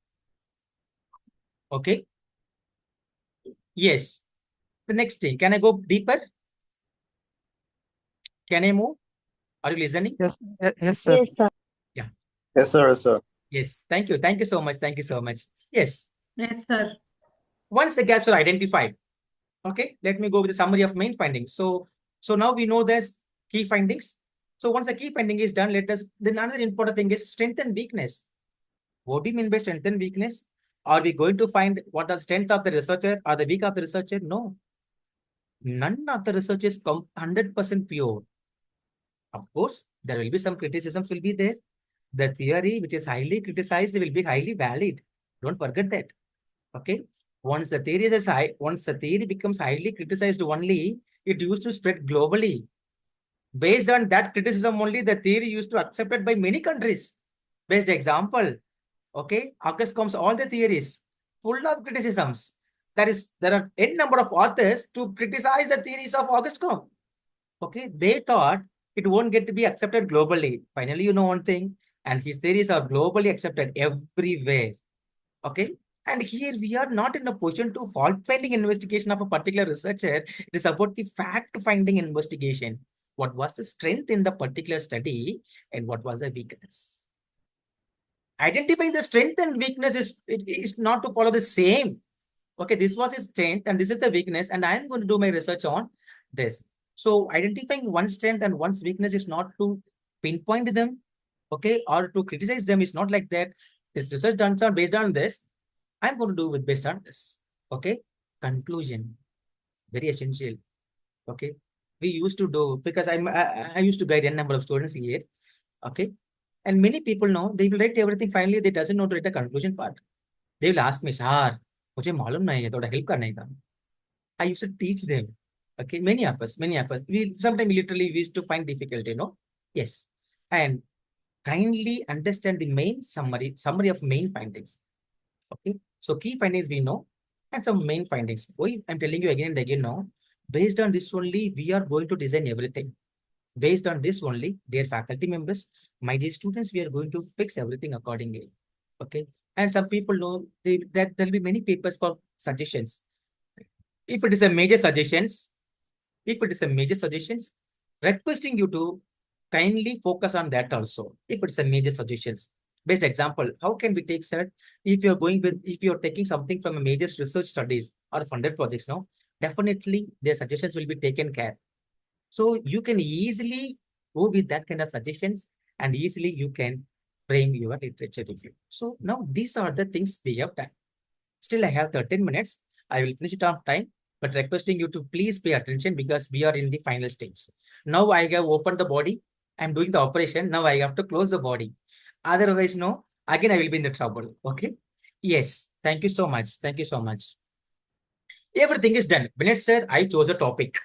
Okay. Yes. The next thing, can I go deeper? Can I move? Are you listening? Yes, yes, sir. Yes, sir. Yeah. Yes, sir. Yes, sir. Yes. Thank you. Thank you so much. Thank you so much. Yes. Yes, sir. Once the gaps are identified, okay, let me go with the summary of main findings. So now we know there's key findings. So once the key finding is done, then another important thing is strength and weakness. What do you mean by strength and weakness? Are we going to find what the strength of the researcher or the weak of the researcher? No. None of the research is 100% pure. Of course, there will be some criticisms will be there. The theory which is highly criticized will be highly valid. Don't forget that. Okay. Once the theory becomes highly criticized only, it used to spread globally. Based on that criticism only, the theory used to accepted by many countries. Based example, okay, August comes all the theories full of criticisms. There are n number of authors to criticize the theories of August Comte. Okay, they thought it won't get to be accepted globally. Finally, you know one thing, and his theories are globally accepted everywhere. Okay, and here we are not in a position to fault-finding investigation of a particular researcher. It is about the fact-finding investigation. What was the strength in the particular study and what was the weakness? Identifying the strength and weakness is not to follow the same. Okay, this was his strength and this is the weakness, and I am going to do my research on this. So identifying one's strength and one's weakness is not to pinpoint them, okay, or to criticize them. It's not like that. This research done are based on this. I'm going to do with based on this. Okay, conclusion, very essential. Okay, we used to do because I used to guide a number of students here. Okay, and many people know they will write everything. Finally, they doesn't know to write the conclusion part. They will ask me, "Sir, मुझे मालूम नहीं है, थोड़ा help करने का." I used to teach them. Okay, many of us, we sometimes literally we used to find difficulty, no? Yes. And kindly understand the main summary of main findings. Okay, so key findings we know, and some main findings. Why I'm telling you again and again now, based on this only, we are going to design everything. Based on this only, dear faculty members, my dear students, we are going to fix everything accordingly. Okay, and some people know that there will be many papers for suggestions. If it is a major suggestions, requesting you to kindly focus on that also. If it's a major suggestions. Best example, how can we take, sir, if you're taking something from a major research studies or funded projects now, definitely their suggestions will be taken care. So you can easily go with that kind of suggestions and easily you can frame your literature review. So now these are the things we have done. Still, I have 13 minutes. I will finish it on time, but requesting you to please pay attention because we are in the final stage. Now I have opened the body. I'm doing the operation. Now I have to close the body. Otherwise, no, again, I will be in the trouble. Okay. Yes. Thank you so much. Thank you so much. Everything is done. Bennett said, I chose a topic.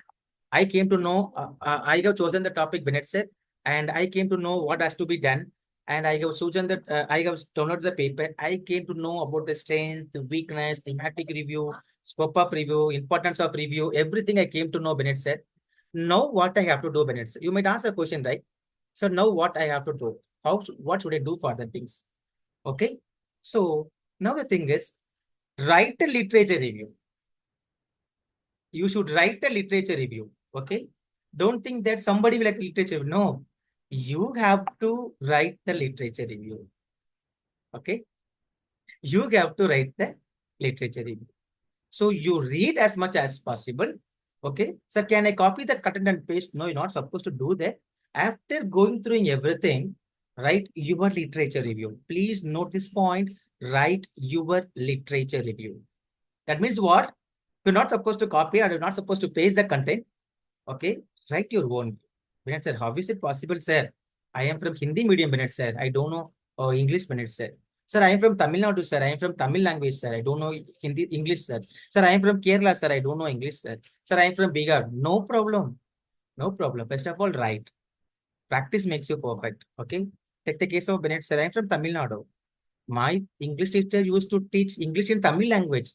I came to know, I have chosen the topic, Bennett said, and I came to know what has to be done. And I have chosen that, I have downloaded the paper. I came to know about the strength, the weakness, thematic review, scope of review, importance of review, everything I came to know, Bennett said. Now what I have to do, Bennett said. You might ask a question, right? So now what I have to do? What should I do for the things? Okay. So now the thing is, write a literature review. You should write a literature review. Okay. Don't think that somebody will write literature. No, you have to write the literature review. Okay. You have to write the literature review. So you read as much as possible. Okay. So can I copy the cut and paste? No, you're not supposed to do that. After going through everything, write your literature review. Please note this point. Write your literature review. That means what? You're not supposed to copy or you're not supposed to paste the content. Okay. Write your own. Bennett said, how is it possible, sir? I am from Hindi medium, Bennett said. I don't know or English minutes, sir. Sir, I am from Tamil Nadu, sir. I am from Tamil language, sir. I don't know Hindi, English, sir. Sir, I am from Kerala, sir. I don't know English, sir. Sir, I am from Bihar. No problem. No problem. First of all, right. Practice makes you perfect. Okay. Take the case of Bennett, sir. I am from Tamil Nadu. My English teacher used to teach English in Tamil language.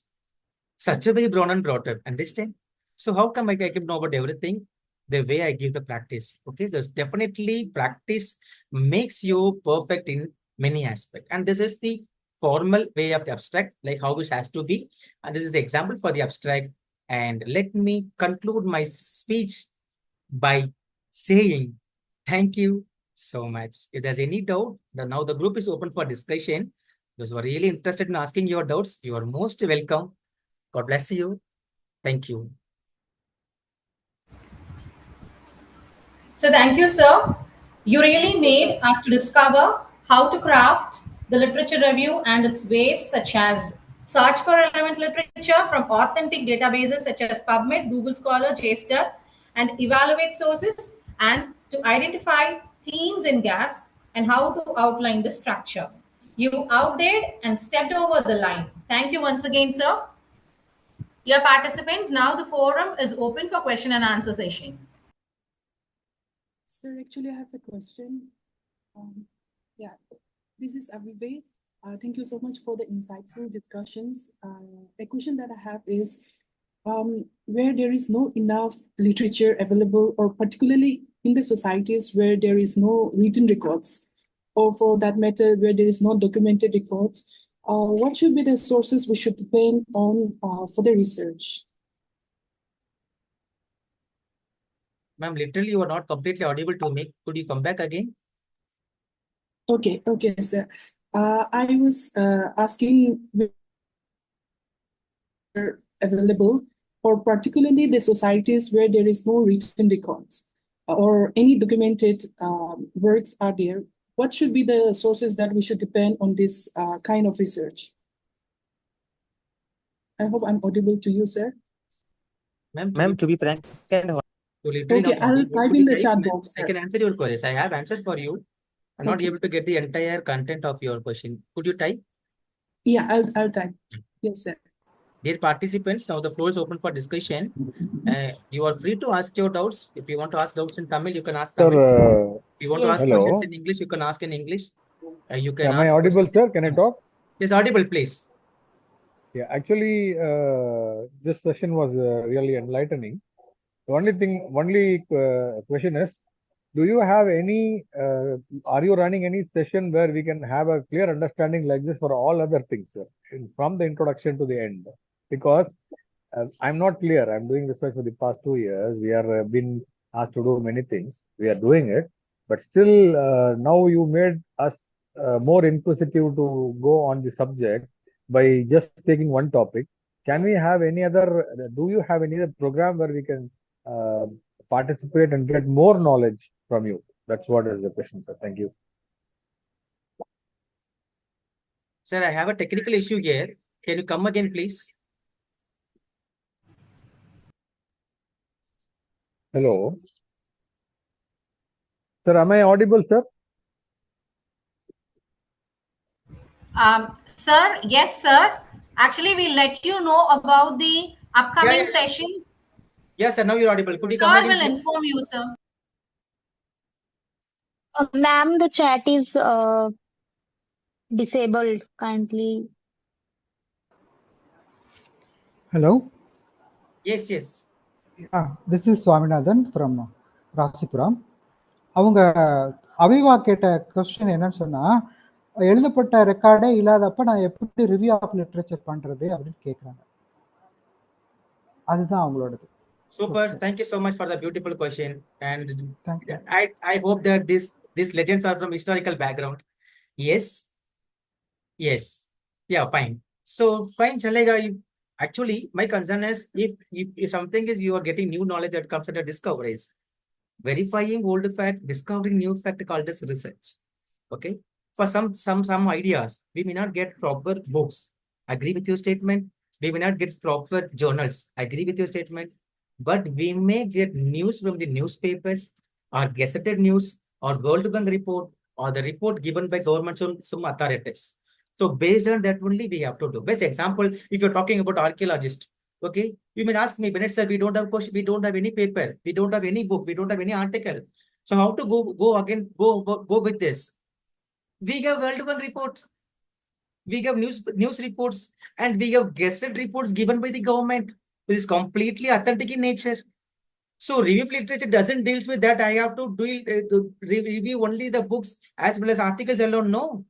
Such a way born and brought up. Understand? So how come I can know about everything? The way I give the practice. Okay. There's definitely practice makes you perfect in many aspects. And this is the formal way of the abstract, like how it has to be. And this is the example for the abstract. And let me conclude my speech by saying thank you so much. If there's any doubt, then now the group is open for discussion. Those who are really interested in asking your doubts, you are most welcome. God bless you. Thank you. So thank you, sir. You really made us to discover how to craft the literature review and its ways, such as search for relevant literature from authentic databases such as PubMed, Google Scholar, JSTOR, and evaluate sources, and to identify themes and gaps, and how to outline the structure. You outdid and stepped over the line. Thank you once again, sir. Dear participants, now the forum is open for question and answer session. Sir, actually, I have a question. Yeah, this is Avive. Thank you so much for the insightful discussions. A question that I have is, where there is no enough literature available, or particularly in the societies where there is no written records, or for that matter, where there is no documented records, what should be the sources we should depend on for the research? Ma'am, literally you are not completely audible to me. Could you come back again? Okay, sir. I was asking whether available, or particularly the societies where there is no written records or any documented works are there. What should be the sources that we should depend on this kind of research? I hope I'm audible to you, sir. Ma'am, to be frank, okay, I'll type in the chat box, sir. I can answer your queries. I have answers for you. I'm not able to get the entire content of your question. Could you type? Yeah, I'll type. Yes, sir. Dear participants, now the floor is open for discussion. You are free to ask your doubts. If you want to ask doubts in Tamil, you can ask Tamil. If you want to ask questions in English, you can ask in English. You can Am I audible, sir? Can I talk? Yes, audible, please. Yeah, actually, this session was really enlightening. The only question is, do you have any, are you running any session where we can have a clear understanding like this for all other things, sir, from the introduction to the end? Because I'm not clear. I'm doing research for the past 2 years. We are been asked to do many things. We are doing it, but still now you made us more inquisitive to go on the subject by just taking one topic. Can we have any other, do you have any other program where we can participate and get more knowledge from you? That's what is the question, sir. Thank you. Sir, I have a technical issue here. Can you come again, please? Hello. Sir, am I audible, sir? Sir, yes, sir. Actually, we'll let you know about the upcoming sessions. Yes, sir. Now you're audible. Could you come Sir again? will inform you, sir. Ma'am, the chat is disabled. Kindly. Hello. Yes, yes. This is Swaminathan from Rasipuram. அவங்க அவிவா கேட்ட question என்னன்னு சொன்னா, எழுதப்பட்ட ரெக்கார்டே இல்லாதப்ப நான் எப்படி review of literature பண்றது அப்படின்னு கேட்குறாங்க. அதுதான் அவங்களோடது. Super. Thank you so much for the beautiful question. And I hope that these legends are from historical background. Yes. Yes. Yeah, fine. So fine, chalega. Actually, my concern is if something is you are getting new knowledge that comes under discoveries, verifying old fact, discovering new fact called as research. Okay. For some ideas, we may not get proper books. Agree with your statement. We may not get proper journals. Agree with your statement. But we may get news from the newspapers or gazetted news or World Bank report or the report given by government some authorities. So based on that only we have to do. Best example, if you're talking about archaeologist, okay, you may ask me, Bennett sir, we don't have question, we don't have any paper, we don't have any book, we don't have any article. So how to go with this? We have World Bank reports, we have news reports, and we have gazetted reports given by the government, which is completely authentic in nature. So review of literature doesn't deals with that. I have to review only the books as well as articles alone. No,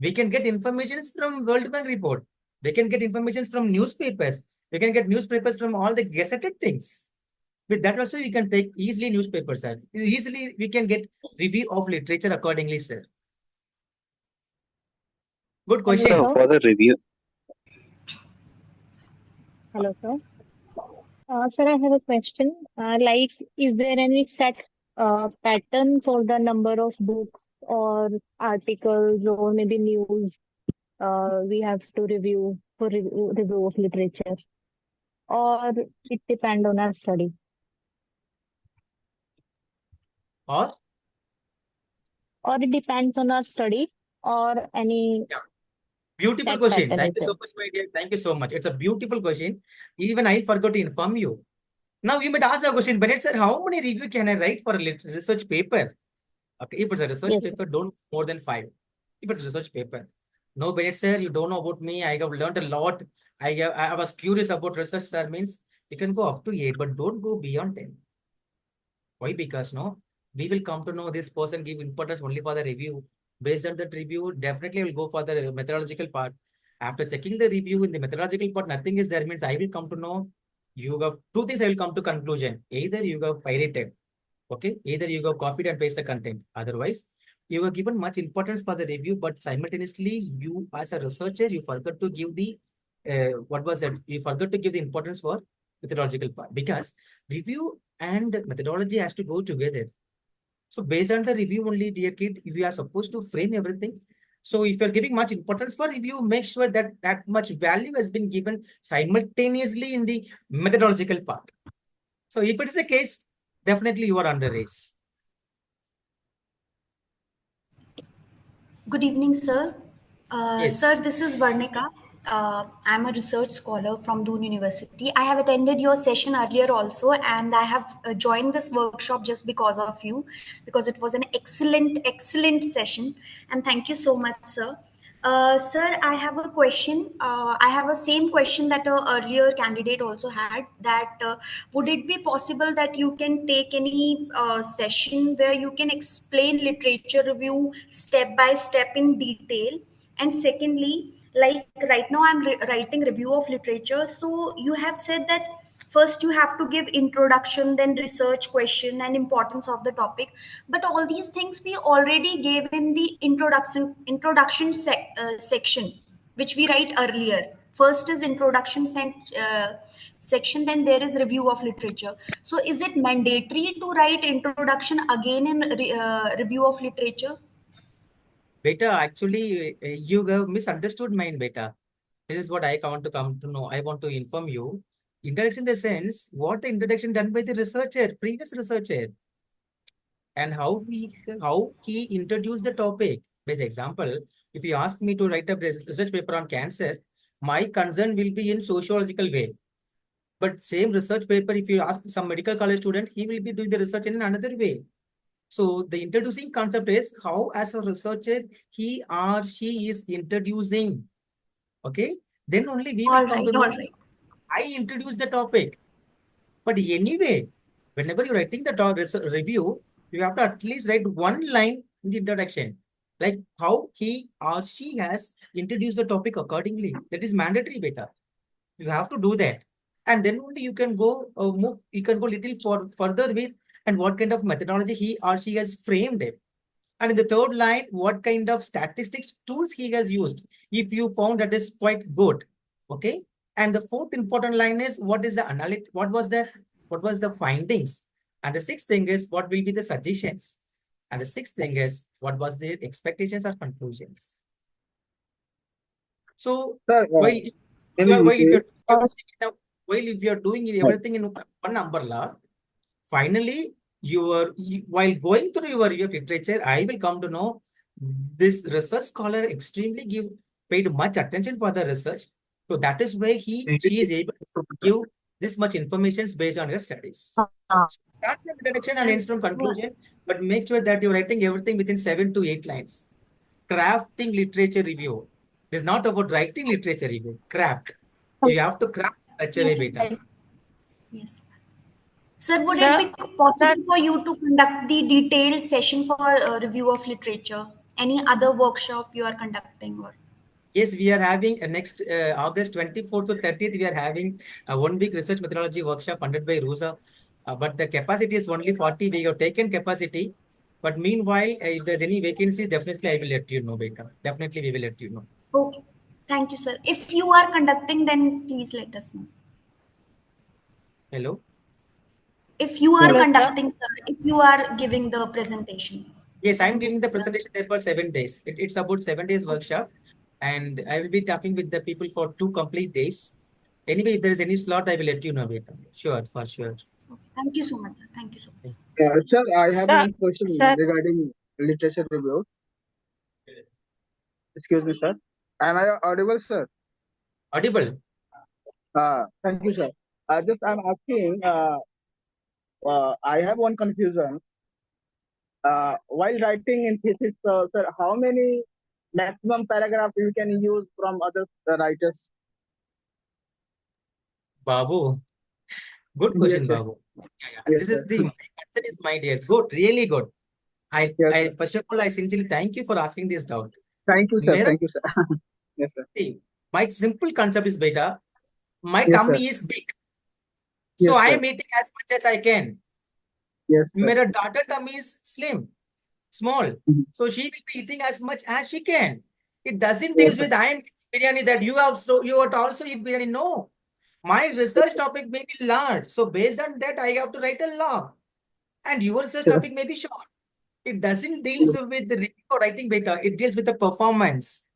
we can get information from World Bank report. We can get information from newspapers. We can get newspapers from all the gazetted things. With that also, you can take easily newspapers, sir. Easily we can get review of literature accordingly, sir. Good question. Hello, For the review. Hello, sir. Sir, I have a question. Like, is there any set pattern for the number of books or articles or maybe news we have to review for review of literature? Or it depends on our study? Or it depends on our study or any beautiful set question. pattern Thank is you so there? much, my dear. Thank you so much. It's a beautiful question. Even I forgot to inform you. Now you might ask a question, Bennett sir, how many review can I write for a research paper? Okay, if it's a research Yes, sir. paper, don't more than 5. If it's a research paper. No, Bennett sir, you don't know about me. I have learned a lot. I was curious about research, sir, means you can go up to 8, but don't go beyond 10. Why? Because no, we will come to know this person give importance only for the review. Based on that review, definitely will go for the methodological part. After checking the review in the methodological part, nothing is there, means I will come to know you have 2 things. I will come to conclusion. Either you have pirated, okay, either you have copied and pasted the content. Otherwise, you have given much importance for the review, but simultaneously you as a researcher, you forgot to give the what was that? You forgot to give the importance for methodological part, because review and methodology has to go together. So based on the review only, dear kid, if you are supposed to frame everything. So if you're giving much importance for review, make sure that that much value has been given simultaneously in the methodological part. So if it is the case, definitely you are on the race. Good evening, sir. Yes. Sir, this is Varnika. I'm a research scholar from Doon University. I have attended your session earlier also, and I have joined this workshop just because of you, because it was an excellent session. And thank you so much, sir. Sir, I have a question. I have a same question that a earlier candidate also had. That would it be possible that you can take any session where you can explain literature review step by step in detail? And secondly, like right now I'm writing review of literature. So you have said that first you have to give introduction, then research question and importance of the topic, but all these things we already gave in the introduction section which we write earlier. First is introduction section, then there is review of literature. So is it mandatory to write introduction again in review of literature? Beta, actually, you have misunderstood mine, beta. This is what I want to come to know. I want to inform you. Introduction in the sense, what the introduction done by the researcher, previous researcher, and how he introduced the topic. For example, if you ask me to write a research paper on cancer, my concern will be in sociological way. But same research paper, if you ask some medical college student, he will be doing the research in another way. So the introducing concept is how, as a researcher, he or she is introducing. Okay, then only we will come to know. I introduce the topic. But anyway, whenever you're writing the review, you have to at least write one line in the introduction, like how he or she has introduced the topic accordingly. That is mandatory, beta. You have to do that, and then only you can go move. You can go little further with and what kind of methodology he or she has framed it. And in the third line, what kind of statistics tools he has used. If you found that is quite good, okay. And the fourth important line is what is the analytic? What was the findings? And the sixth thing is what will be the suggestions? And the sixth thing is what was the expectations or conclusions? So while if you're doing everything in one umbrella, finally while going through your review of literature, I will come to know this research scholar extremely paid much attention for the research. So that is why she is able to give this much information based on your studies. Start from introduction and ends from conclusion, but make sure that you're writing everything within 7 to 8 lines. Crafting literature review. It is not about writing literature review. Craft. You have to craft such a way, beta. Yes. Sir, would Sir, it be possible for you to conduct the detailed session for review of literature? Any other workshop you are conducting? Or Yes, we are having next August 24th to 30th, we are having a 1 week research methodology workshop funded by RUSA. But the capacity is only 40. We have taken capacity. But meanwhile, if there's any vacancies, definitely I will let you know, beta. Definitely we will let you know. okay, thank you, sir. If you are conducting, then please let us know. Hello? If you are Hello, sir. conducting, sir, if you are giving the presentation. Yes, I'm giving the presentation there for 7 days. It's about 7 days workshop. And I will be talking with the people for 2 complete days. Anyway, if there is any slot, I will let you know, beta. Sure, for sure. Okay. Thank you so much, sir. Thank you so much. Sir, I have Sir, one question sir. regarding literature review. Excuse me, sir. Am I audible, sir? Audible? Thank you, sir. Just I'm asking, I have one confusion. While writing in thesis, sir, how many maximum paragraph you can use from other writers? Babu. Good Yes, question, sir. Babu. Yes, This sir. is the answer is my dear. Good, really good. Yes, sir. First of all, I sincerely thank you for asking this doubt. Thank you, sir. Mera, Thank you, sir. Yes, sir. see, my simple concept is beta. My Yes, sir. tummy is big, so Yes, I sir. am eating as much as I can. Yes, sir. Mera daughter tummy is slim, small, Mhm. so she will be eating as much as she can. It doesn't Yes, deals sir. with I am biryani that you have to also eat biryani. No, my research topic may be large, so based on that I have to write a long, and your research Sure. topic may be short. It doesn't deals with the reading or writing beta. It deals with the performance.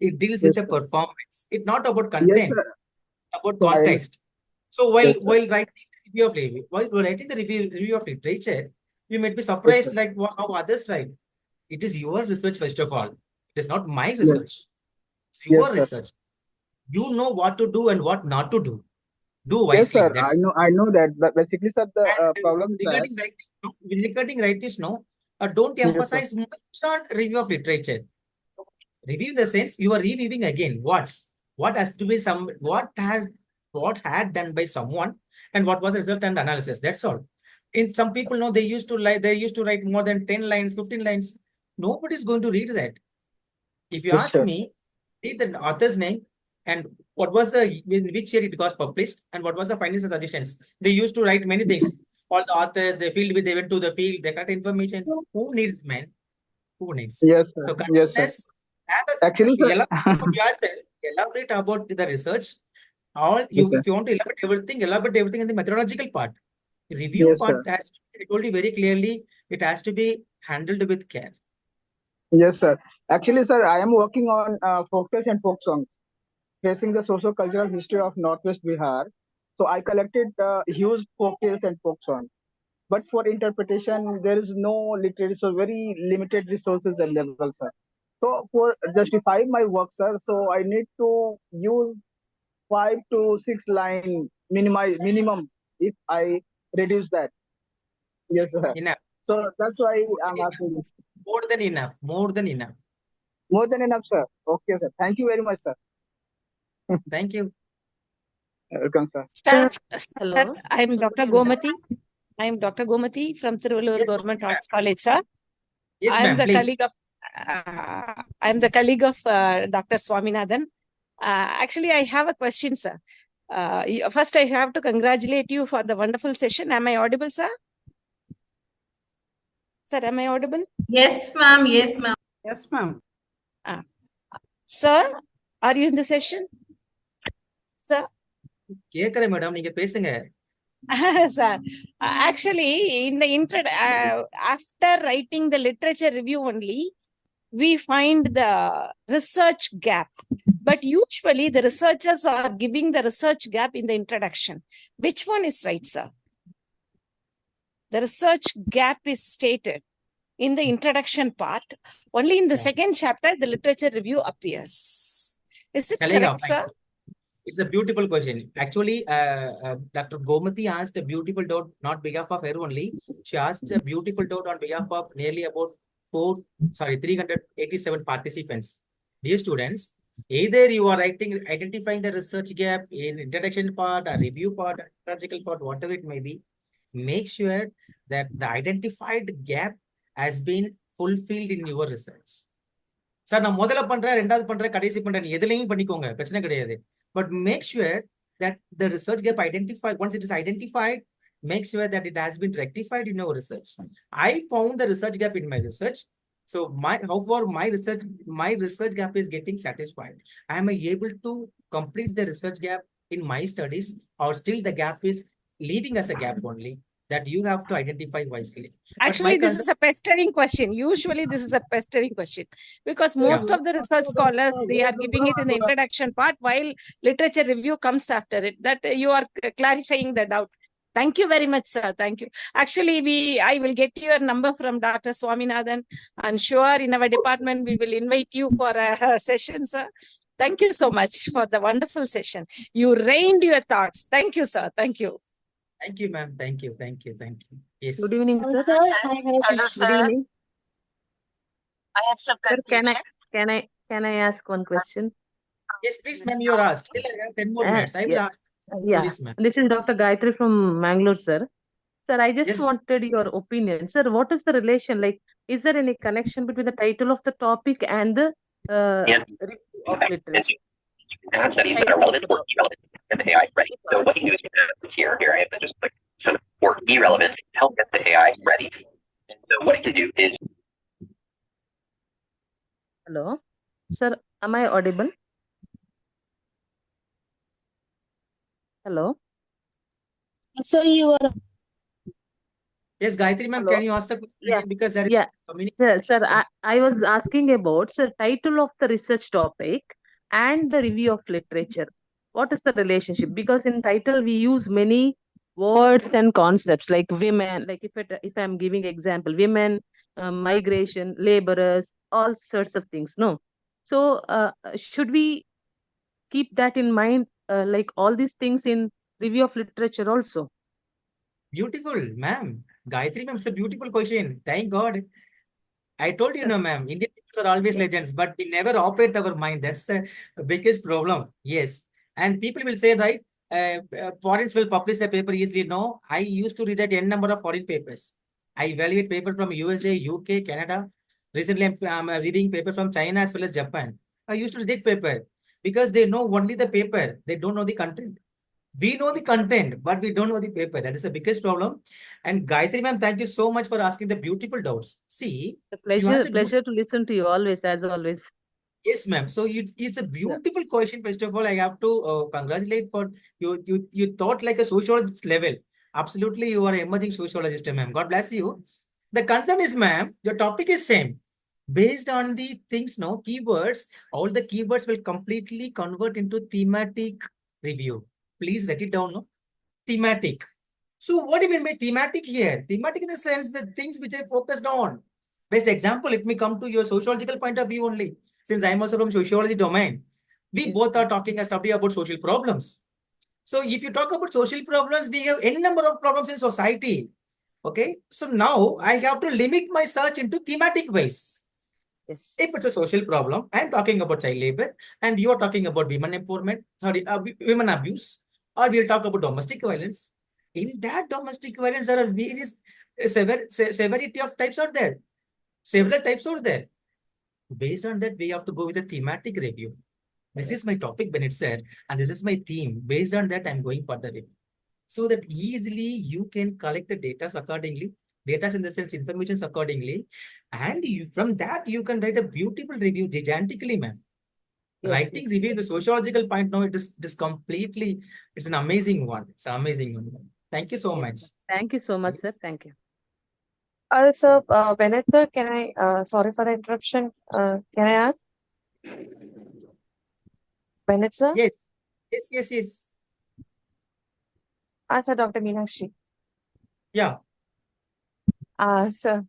It deals with Yes, the sir. performance. It's not about Yes, content, sir. about So I context. So while yes, sir. while writing the review of review of literature, you might be Yes, surprised sir. like how others write. It is your research first of all. It is not my Yes, research. It's yes, your sir. research. You know what to do and what not to do. Do Yes, wisely. sir. That's I know that. But basically, sir, the and problem is that regarding writings, no, don't yes, sir. emphasize much on review of literature. Review in the sense you are reviewing again what has to be what had done by someone and what was the result and analysis. That's all. In some people know they used to write more than 10 lines, 15 lines. Nobody's going to read that. If you Yes, ask sir. me, read the author's name and what was in which year it got published and what was the findings and suggestions. They used to write many things. All the authors, they went to the field, they got information. Who needs, man? Who needs? Yes, sir. So Yes, sir. consciousness, Actually, sir. elaborate about yourself, elaborate about the research. Yes, sir. If you want to elaborate everything in the methodological part. Review Yes, sir. part, as I told you very clearly, it has to be handled with care. Yes, sir. Actually, sir, I am working on folk tales and folk songs, tracing the socio-cultural history of Northwest Bihar. So I collected huge folk tales and folk songs. But for interpretation, there is no literary, so very limited resources available, sir. So for justifying my work, sir, so I need to use 5 to 6 line minimum if I reduce that. Yes, sir. Enough. So that's why I'm asking this. More than enough. More than enough. More than enough, sir. Okay, sir. Thank you very much, sir. Thank you. Welcome, sir. Sir, Hello. I'm Dr. Gomati. I'm Dr. Gomati from Thiruvalluvar Government Arts College, sir. Yes, I'm ma'am, the please. colleague of Dr. Swaminathan. Actually, I have a question, sir. First, I have to congratulate you for the wonderful session. Am I audible, sir? Sir, am I audible? Yes, ma'am. Yes, ma'am. Yes, ma'am. Sir, are you in the session? Sir? கேக்குறேன் madam நீங்க பேசுங்க. Sir, actually, in the after writing the literature review only, we find the research gap. But usually the researchers are giving the research gap in the introduction. Which one is right, sir? the research gap is stated in the introduction part. Only in the second chapter, the literature review appears. Is it correct, sir? It's a beautiful question. Actually, Dr. Gomati asked a beautiful doubt, not behalf of her only. She asked a beautiful doubt on behalf of nearly about 387 participants. Dear students, either you are identifying the research gap in introduction part or review part, or strategical part, whatever it may be, make sure that the identified gap has been fulfilled in your research. Sir நான் முதல்ல பண்றேன், ரெண்டாவது பண்றேன், கடைசி பண்றேன், எதுலையும் பண்ணிக்கோங்க, பிரச்சனை கிடையாது. But make sure that the research gap identified, once it is identified, make sure that it has been rectified in your research. I found the research gap in my research. So how far my research gap is getting satisfied. I am able to complete the research gap in my studies, or still the gap is leaving as a gap only, that you have to identify wisely. Actually, this is a pestering question. Usually, this is a pestering question because most of the research scholars, they are giving it in the introduction part while literature review comes after it. That you are clarifying the doubt. Thank you very much, sir. Thank you. Actually, I will get your number from Dr. Swaminathan. I'm sure in our department, we will invite you for a session, sir. Thank you so much for the wonderful session. You rained your thoughts. Thank you, sir. Thank you. Thank you, ma'am. Thank you. Thank you. Thank you. Yes. Good evening, sir. Hello, sir. Good evening. I have some Sir, confusion. can I ask one question? Yes, please, ma'am, you are asked. Still, I have 10 more minutes. I will ask. Yeah. Yes, ma'am. This is Dr. Gayatri from Mangalore, sir. Sir, I just Yes. wanted your opinion. Sir, what is the relation? Like, is there any connection between the title of the topic and the review of literature? And studies that are relevant or irrelevant, and the AI is ready. So what you do is here I have to just click sort of for irrelevant to help get the AI ready. And so what you do is. Hello, sir, am I audible? Hello. So you are. Yes, Gayatri ma'am, can you ask the question again? Because there is Sir, I was asking about title of the research topic and the review of literature. What is the relationship? Because in title we use many words and concepts like women, like if I'm giving example, women, migration, laborers, all sorts of things. No, so should we keep that in mind, like all these things in review of literature also? Beautiful, ma'am. Gayatri ma'am, it's a beautiful question. Thank God. I told you, no, ma'am, Indian people are always legends, but we never operate our mind. That's the biggest problem. Yes. And people will say, right, foreigners will publish the paper easily. No, I used to read that n number of foreign papers. I evaluate paper from USA, UK, Canada. Recently, I'm reading paper from China as well as Japan. I used to read paper because they know only the paper. They don't know the content. We know the content, but we don't know the paper. That is the biggest problem. And Gayatri ma'am, thank you so much for asking the beautiful doubts. See, Pleasure to listen to you always, as always. Yes, ma'am. So it's a beautiful question. First of all, I have to congratulate for you. You thought like a sociologist level. Absolutely, you are an emerging sociologist, ma'am. God bless you. The concern is, ma'am, your topic is same. Based on the things, no keywords, all the keywords will completely convert into thematic review. Please write it down, no? Thematic. So what do you mean by thematic here? Thematic in the sense the things which I focused on. Best example, let me come to your sociological point of view only. Since I'm also from sociology domain, we both are talking a study about social problems. So if you talk about social problems, we have any number of problems in society. Okay. So now I have to limit my search into thematic ways. Yes. If it's a social problem, I'm talking about child labor and you are talking about women empowerment, women abuse, or we'll talk about domestic violence. In that domestic violence, there are various severity of types out there. Several types out there. Based on that, we have to go with a thematic review. This is my topic, Bennett said, and this is my theme. Based on that, I'm going for the review. So that easily you can collect the data accordingly, data in the sense information accordingly, and from that you can write a beautiful review gigantically, ma'am. Writing review, the sociological point now, it is completely, it's an amazing one. It's an amazing one. Thank you so much. Thank you so much, sir. Thank you. Sir, Bennett, sir, can I, sorry for the interruption, can I ask? Bennett, sir? Yes. Sir, Dr. Meenakshi. Yeah. So,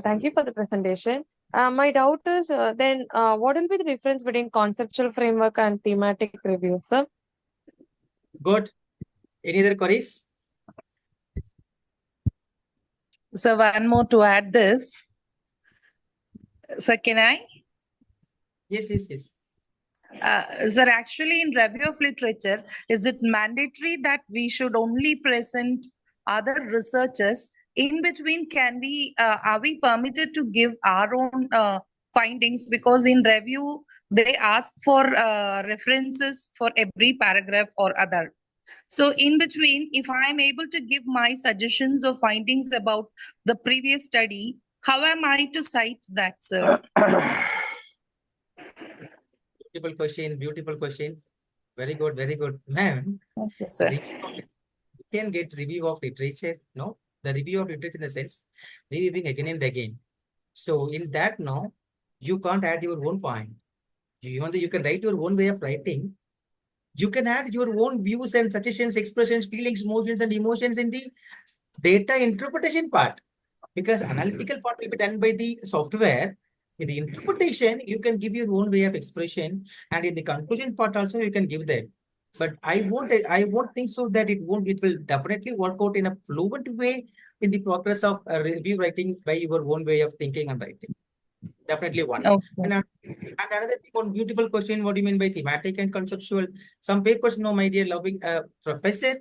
thank you for the presentation. My doubt is then what will be the difference between conceptual framework and thematic review, sir? Good. Any other queries? So one more to add this. So can I? Yes, yes, yes. Sir, actually in review of literature, is it mandatory that we should only present other researchers? In between, are we permitted to give our own findings? Because in review, they ask for references for every paragraph or other. So in between, if I'm able to give my suggestions or findings about the previous study, how am I to cite that, sir? Beautiful question. Beautiful question. Very good. Very good. Ma'am, Okay, sir. You can get review of literature, no? The review of literature in the sense, reviewing again and again. So in that, no, you can't add your own point. Even though you can write your own way of writing, you can add your own views and suggestions, expressions, feelings, motions, and emotions in the data interpretation part. Because analytical part will be done by the software. In the interpretation, you can give your own way of expression, and in the conclusion part also you can give that. But I won't think so that it will definitely work out in a fluent way in the progress of review writing by your own way of thinking and writing. Definitely one. Okay. And another thing, one beautiful question, what do you mean by thematic and conceptual? Some papers, no, my dear loving professor,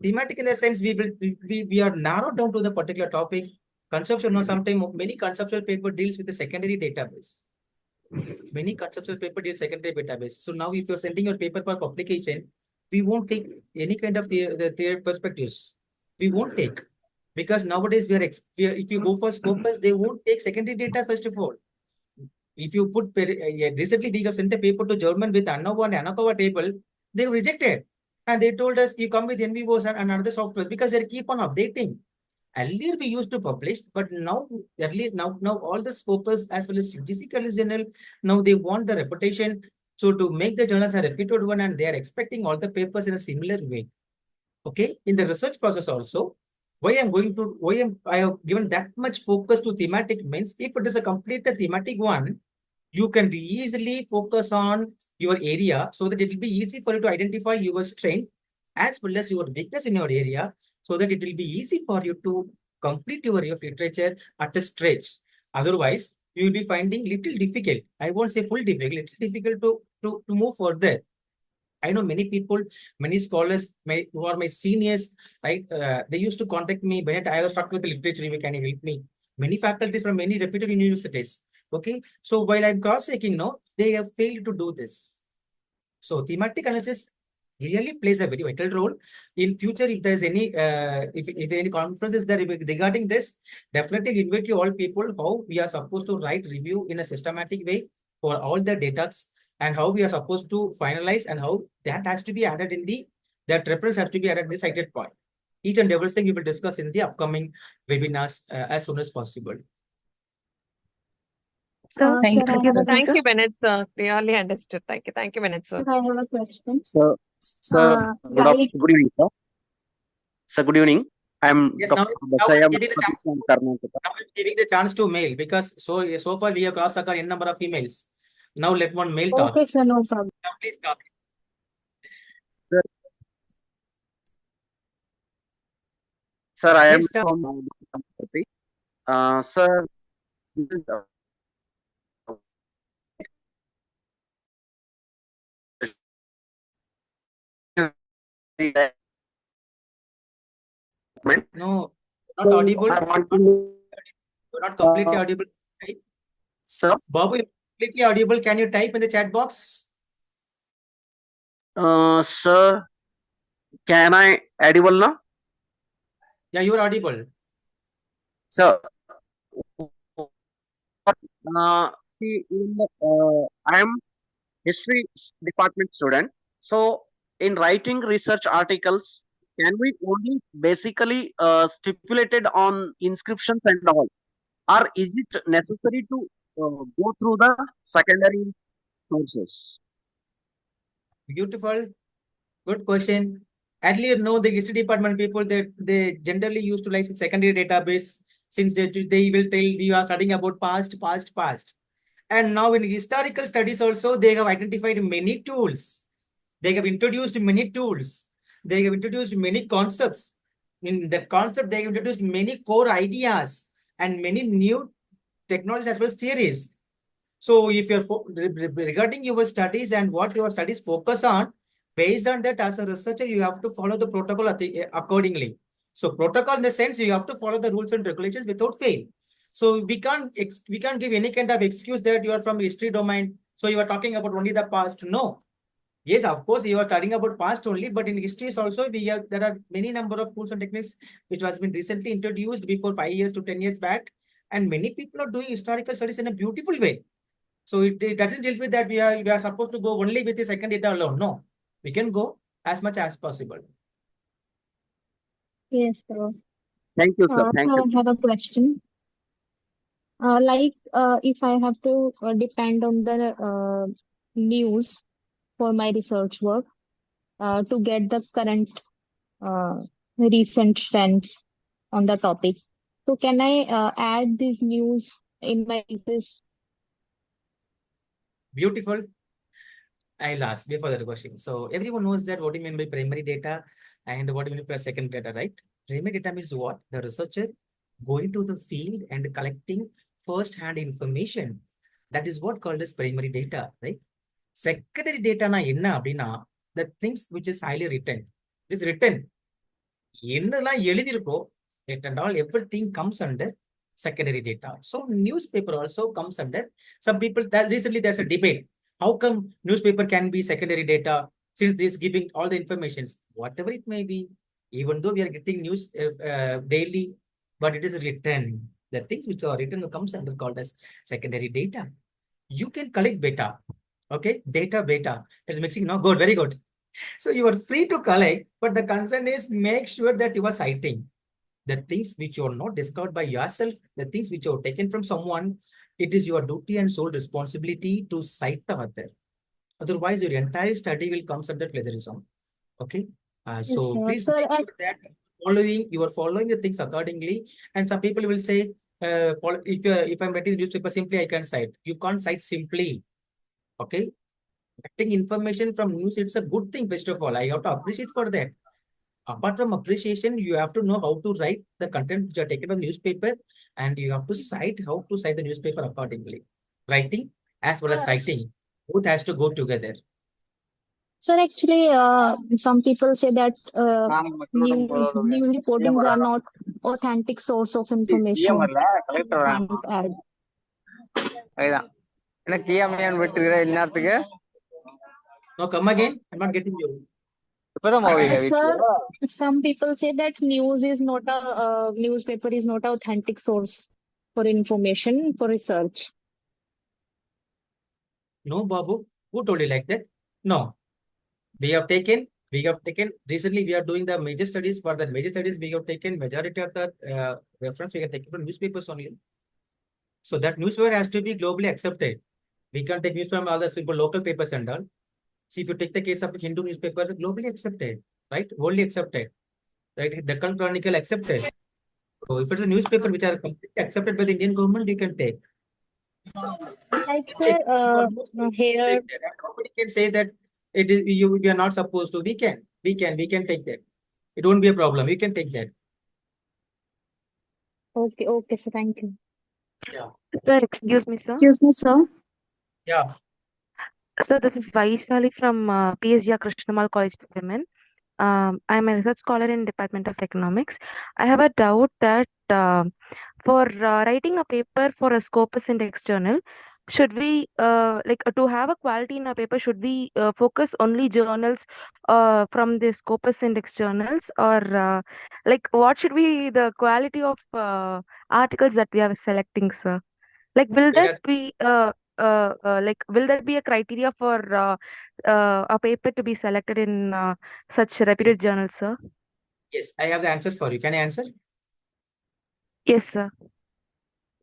thematic in the sense we are narrowed down to the particular topic. Conceptual, no, sometimes many conceptual paper deals with the secondary database. Many conceptual paper deals secondary database. So now if you're sending your paper for publication, we won't take any kind of their perspectives. We won't take. Because nowadays if you go for Scopus, they won't take secondary data first of all. If you put recently we have sent a paper to German with ANOVA and ANOVA table, they rejected. And they told us you come with NVOs and another software because they keep on updating. Earlier we used to publish, but now all the Scopus as well as UGC College General, now they want the reputation. So to make the journals a reputed one, and they are expecting all the papers in a similar way. Okay, in the research process also, I have given that much focus to thematic means if it is a complete thematic one, you can easily focus on your area so that it will be easy for you to identify your strength as well as your weakness in your area, so that it will be easy for you to complete your area of literature at a stretch. Otherwise, you will be finding little difficult. I won't say full difficult, little difficult to move further. I know many people, many scholars who are my seniors, right? They used to contact me, Bennett, I was stuck with the literature review, can you help me? Many faculties from many reputed universities. Okay, so while I'm cross-checking, no, they have failed to do this. So thematic analysis really plays a very vital role. In future, if there's any, if any conferences there regarding this, definitely invite you all people how we are supposed to write review in a systematic way for all the data, and how we are supposed to finalize, and how that has to be added in that reference has to be added in the cited part. Each and everything we will discuss in the upcoming webinars as soon as possible. Thank you, Bennett, sir. Clearly understood. Thank you, Bennett, sir. I have a question. Sir, Like, good evening, sir. Sir, good evening. I'm Yes, Dr. now Basaya I'm giving from Karnataka. now I'm giving the chance to mail, because so far we have crossed a n number of emails. Now let one mail talk. okay, sir, no problem. Now please talk. Sir, I am Yes, sir. from sir, No, not audible. I want to know, You're not completely audible. Type. sir, Babu, you're completely audible. Can you type in the chat box? sir, can I audible now? Yeah, you're audible. Sir, I am history department student. So in writing research articles, can we only basically stipulated on inscriptions and all, or is it necessary to go through the secondary sources? Beautiful. Good question. Earlier, no, the history department people they generally used to like secondary database Since they will tell you are studying about past. And now in historical studies also, they have identified many tools. They have introduced many tools. They have introduced many concepts. In that concept, they have introduced many core ideas and many new technologies as well as theories. So if you're regarding your studies and what your studies focus on, based on that, as a researcher, you have to follow the protocol accordingly. So protocol in the sense you have to follow the rules and regulations without fail. So we can't give any kind of excuse that you are from history domain. So you are talking about only the past. No. Yes, of course, you are studying about past only, but in histories also, there are many number of tools and techniques which has been recently introduced before 5 years to 10 years back. And many people are doing historical studies in a beautiful way. So it doesn't deal with that we are supposed to go only with the second data alone. No, we can go as much as possible. Yes, sir. Thank you, sir. Thank So you. I have a question. If I have to depend on the news for my research work to get the current recent trends on the topic, so can I add this news in my thesis? Beautiful. I'll ask before that question. So everyone knows that what do you mean by primary data and what do you mean by second data, right? Primary data means what? The researcher going to the field and collecting first-hand information. That is what called as primary data, right? Secondary data na enna அப்படின்னா the things which is highly written. It is written. என்னெல்லாம் எழுதிருக்கோ it and all everything comes under secondary data. So newspaper also comes under. Some people that recently there's a debate. How come newspaper can be secondary data since this giving all the informations, whatever it may be, even though we are getting news daily, but it is written. The things which are written comes under called as secondary data. You can collect beta. Okay, data beta. It's mixing now. Good, very good. So you are free to collect, but the concern is make sure that you are citing the things which you are not discovered by yourself, the things which you are taken from someone. It is your duty and sole responsibility to cite the author. Otherwise, your entire study will come under plagiarism. Okay. So Yes, please sir. make sure that you are following the things accordingly. And some people will say, if I'm writing the newspaper simply, I can cite. You can't cite simply. Okay. Getting information from news, it's a good thing. First of all, I have to appreciate for that. Apart from appreciation, you have to know how to write the content which are taken from newspaper, and you have to cite how to cite the newspaper accordingly. Writing as well as citing, both has to go together. So actually, some people say that news reportings are not authentic source of information. Can't add. No, come again. I'm not getting you. Sir, some people say that news is not a newspaper is not an authentic source for information for research. No, Babu. Who told you like that? No. We have taken recently we are doing the major studies. For the major studies, we have taken majority of the reference we have taken from newspapers only. So that newspaper has to be globally accepted. We can't take newspaper from all the simple local papers and all. See, if you take the case of Hindu newspaper, globally accepted, right? Worldly accepted, right? Deccan Chronicle accepted. So if it's a newspaper which are completely accepted by the Indian government, you can take. Like here, Nobody can say that it is you are not supposed to. We can take that. It won't be a problem. We can take that. Okay, so thank you. Yeah. Sir, excuse me, sir. Excuse me, sir. Yeah. So this is Vaishali from PSGR Krishnamal College of Women. I'm a research scholar in Department of Economics. I have a doubt that for writing a paper for a Scopus Index journal, should we to have a quality in a paper, should we focus only journals from the Scopus Index journals, or what should be the quality of articles that we are selecting, sir? Will that be will that be a criteria for a paper to be selected in such reputed journals, sir? Yes, I have the answer for you. Can I answer? Yes, sir.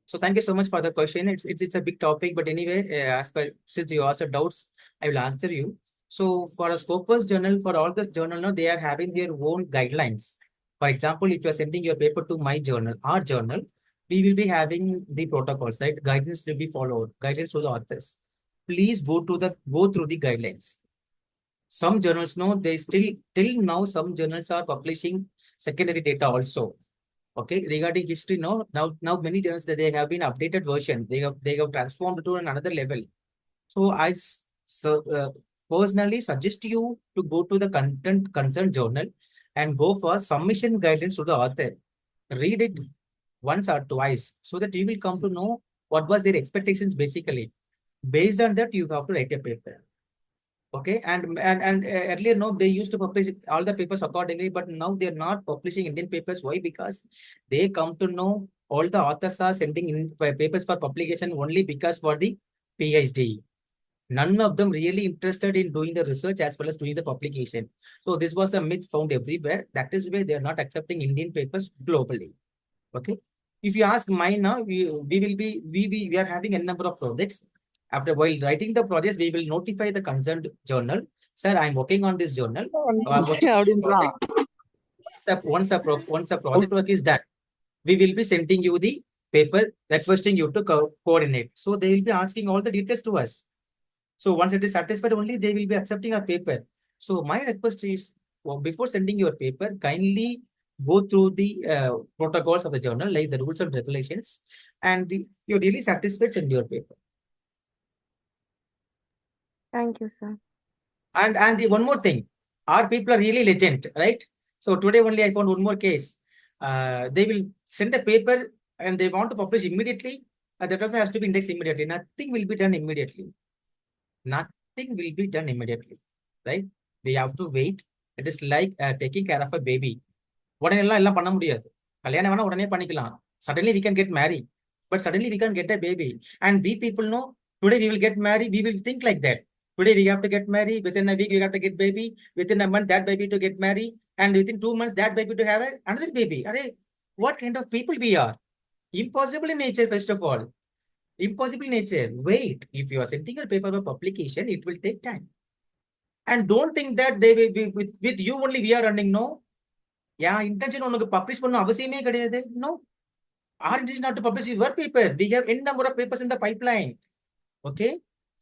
So thank you so much for the question. It's a big topic, but anyway, since you asked the doubts, I will answer you. So for a Scopus journal, for all the journal, no, they are having their own guidelines. For example, if you are sending your paper to my journal, our journal, we will be having the protocols, right? Guidance will be followed, guidance to the authors. Please go through the guidelines. Some journals know they still till now some journals are publishing secondary data also. Okay, regarding history, no, now many journals that they have been updated version. They have transformed to another level. So personally suggest you to go to the content concerned journal and go for submission guidance to the author. Read it once or twice so that you will come to know what was their expectations basically. Based on that, you have to write a paper. Okay, and earlier, no, they used to publish all the papers accordingly, but now they're not publishing Indian papers. Why? Because they come to know all the authors are sending in papers for publication only because for the PhD. None of them really interested in doing the research as well as doing the publication. So this was a myth found everywhere. That is why they are not accepting Indian papers globally. Okay. If you ask mine now, we are having a number of projects. After while writing the projects, we will notify the concerned journal. Sir, I'm working on this journal. I'm working on this project. Once a project work is done, we will be sending you the paper requesting you to coordinate. So they will be asking all the details to us. So once it is satisfied, only they will be accepting our paper. So my request is, before sending your paper, kindly go through the protocols of the journal, like the rules and regulations, and you're really satisfied, send your paper. Thank you, sir. And one more thing, our people are really legend, right? So today only I found one more case. They will send a paper and they want to publish immediately. That also has to be indexed immediately. Nothing will be done immediately. Nothing will be done immediately, right? They have to wait. It is like taking care of a baby. உடனே எல்லாம் பண்ண முடியாது. கல்யாணம் வேணா உடனே பண்ணிக்கலாம். Suddenly we can get married, but suddenly we can get a baby. And we people know today we will get married. We will think like that. Today we have to get married. Within a week we have to get baby. Within a month that baby to get married, and within 2 months that baby to have another baby. Arey, what kind of people we are? Impossible in nature, first of all. Impossible nature. Wait, if you are sending your paper for publication, it will take time. And don't think that they will be with you only we are running. No. Yeah, intention on publish no. Our intention is not to publish your paper. We have n number of papers in the pipeline. Okay.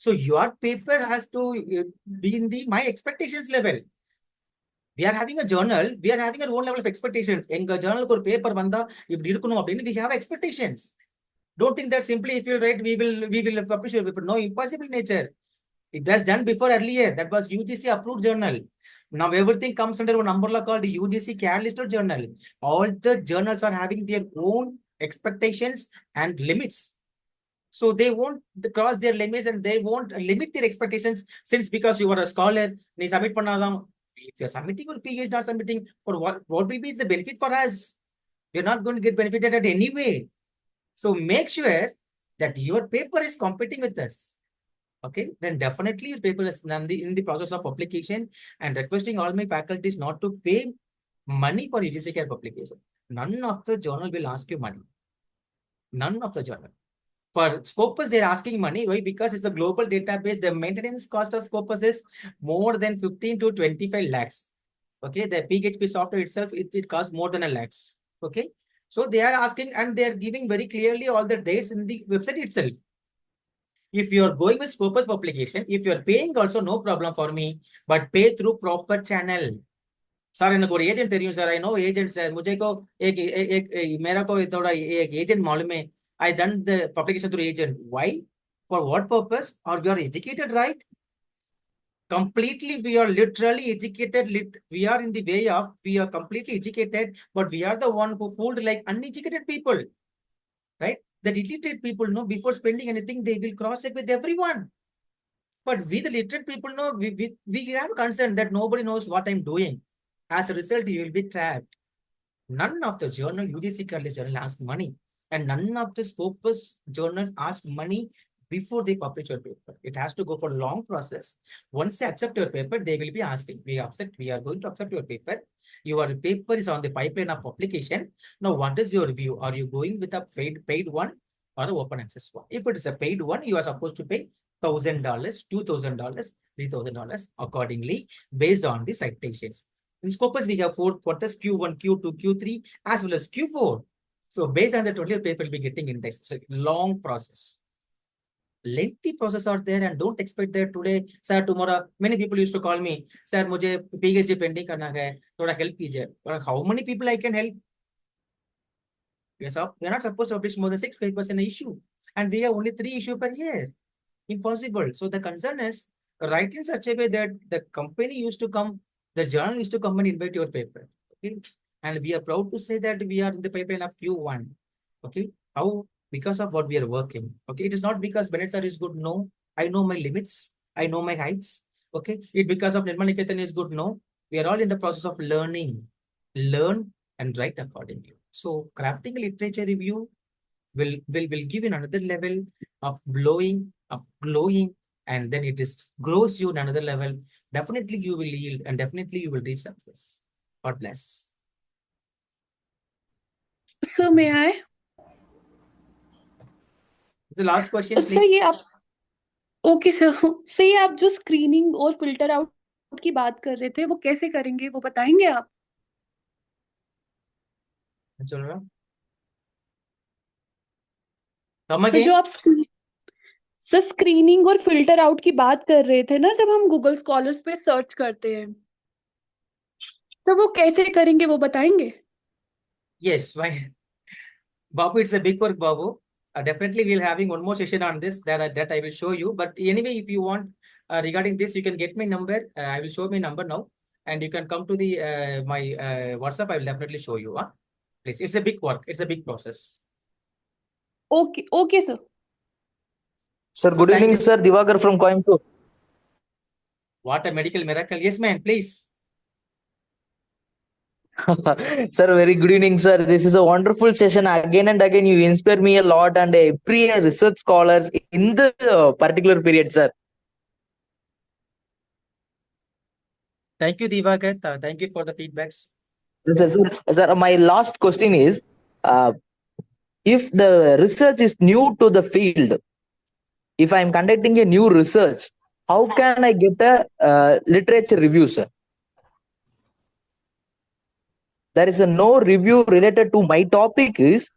So your paper has to be in my expectations level. We are having a journal. We are having our own level of expectations. In the journal or paper we have expectations. Don't think that simply if you write, we will publish your paper. No, impossible nature. It was done before earlier. That was UGC approved journal. Now everything comes under one umbrella called the UGC CAR listed journal. All the journals are having their own expectations and limits. So they won't cross their limits and they won't limit their expectations since because you are a scholar, if you're submitting or PhD not submitting, for what will be the benefit for us? You're not going to get benefited at any way. So make sure that your paper is competing with us. Okay, then definitely your paper is in the process of publication, and requesting all my faculties not to pay money for UGC CAR publication. None of the journal will ask you money. None of the journal. For Scopus, they're asking money. Why? Because it's a global database. The maintenance cost of Scopus is more than 15 to 25 lakhs. Okay, the PHP software itself, it costs more than a lakhs. Okay, so they are asking and they are giving very clearly all the dates in the website itself. If you are going with Scopus publication, if you are paying also, no problem for me, but pay through proper channel. Sir, इनको agent தெரியும் sir. I know agent sir. मुझे को मेरा को थोड़ा agent मालूम है. I done the publication through agent. Why? For what purpose? Or we are educated, right? Completely, we are literally educated. We are in the way of, we are completely educated, but we are the one who fooled like uneducated people, right? The illiterate people know before spending anything, they will cross-check with everyone. But we, the literate people, know we have a concern that nobody knows what I'm doing. As a result, you will be trapped. None of the journal, UGC CAR list journal ask money. And none of the Scopus journals ask money before they publish your paper. It has to go for a long process. Once they accept your paper, they will be asking, we are going to accept your paper. Your paper is on the pipeline of publication. Now, what is your view? Are you going with a paid one or an open access one? If it is a paid one, you are supposed to pay $1,000, $2,000, $3,000 accordingly based on the citations. In Scopus, we have 4 quarters, Q1, Q2, Q3, as well as Q4. So based on that only paper will be getting indexed. So long process. Lengthy process are there, and don't expect that today, sir, tomorrow. Many people used to call me, sir, मुझे PhD pending करना है, थोड़ा help कीजिए. But how many people I can help? Yes, we are not supposed to publish more than 6 papers in an issue, and we have only 3 issues per year. Impossible. So the concern is write in such a way that the company used to come, the journal used to come and invite your paper. Okay, and we are proud to say that we are in the pipeline of Q1. Okay, how? Because of what we are working. Okay, it is not because Bennett sir is good. No, I know my limits. I know my heights. Okay, it because of Nirmal Niketan is good. No, we are all in the process of learning. Learn and write accordingly. So crafting a literature review will give you another level of blowing, of glowing, and then it is grows you in another level. Definitely you will yield, and definitely you will reach success. God bless. Sir, may I? The last question, sir please. ये आप okay sir sir ये आप जो screening और filter out की बात कर रहे थे वो कैसे करेंगे वो बताएंगे आप चल रहा come सर जो again. आप सर स्क्रीनिंग और फिल्टर आउट की बात कर रहे थे ना जब हम गूगल स्कॉलर्स पे सर्च करते हैं तो वो कैसे करेंगे वो बताएंगे Yes, why? Babu, it's a big work, Babu. Definitely we'll having one more session on this that I will show you. But anyway, if you want regarding this, you can get my number. I will show my number now, and you can come to the my WhatsApp. I will definitely show you. Please, it's a big work. It's a big process. Okay, okay, sir. Sir, So good thank evening, you. sir. Divagar from Coimbatore. What a medical miracle. Yes, man, please. Sir, very good evening, sir. This is a wonderful session. Again and again, you inspire me a lot and every research scholars in the particular period, sir. Thank you, Divagar. Thank you for the feedbacks. Sir, my last question is, if the research is new to the field, if I am conducting a new research, how can I get a literature review, sir? There is no review related to my topic is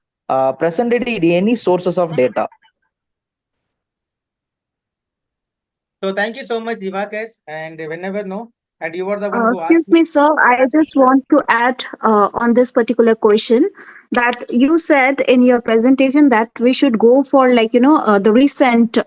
presented in any sources of data. So thank you so much, Divagar. And whenever no, and you are the one who asked Excuse me, sir. I just want to add on this particular question that you said in your presentation that we should go for the recent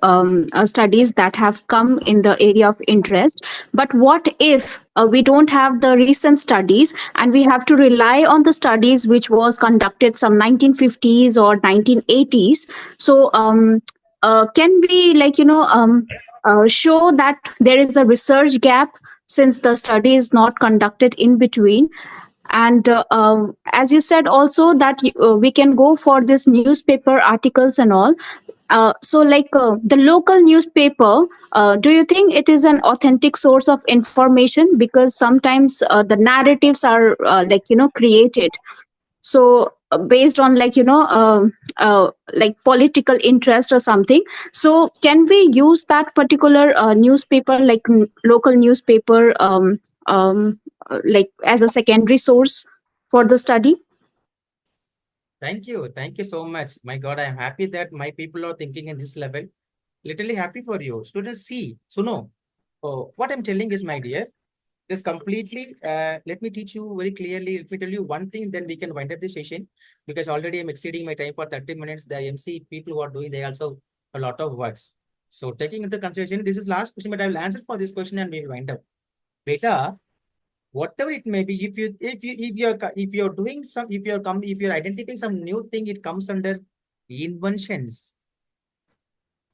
studies that have come in the area of interest. But what if we don't have the recent studies and we have to rely on the studies which was conducted some 1950s or 1980s? So can we show that there is a research gap since the study is not conducted in between and as you said also that we can go for this newspaper articles and all the local newspaper do you think it is an authentic source of information because sometimes the narratives are created so based on political interest or something so can we use that particular newspaper local newspaper as a secondary source for the study? Thank you. Thank you so much. My God, I am happy that my people are thinking in this level. Literally happy for you. Students, see, Suno. Oh, what I'm telling is, my dear, is completely, let me teach you very clearly. Let me tell you one thing, then we can wind up the session because already I'm exceeding my time for 30 minutes. The MC people who are doing, they also a lot of works. So taking into consideration, this is last question, but I will answer for this question and we will wind up. Beta, whatever it may be, if you're doing some, if you're identifying some new thing, it comes under inventions.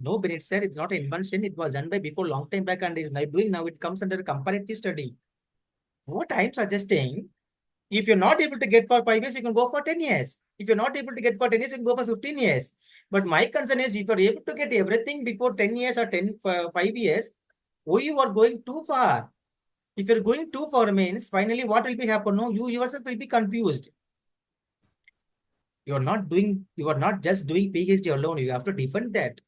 No, Bennett said it's not an invention. It was done by before long time back and is doing now. It comes under comparative study. What I'm suggesting, if you're not able to get for 5 years, you can go for 10 years. If you're not able to get for 10 years, you can go for 15 years. But my concern is if you're able to get everything before 10 years or 5 years, you are going too far. If you're going too far means finally what will be happen? No, you yourself will be confused. You are not just doing PhD alone. You have to defend that.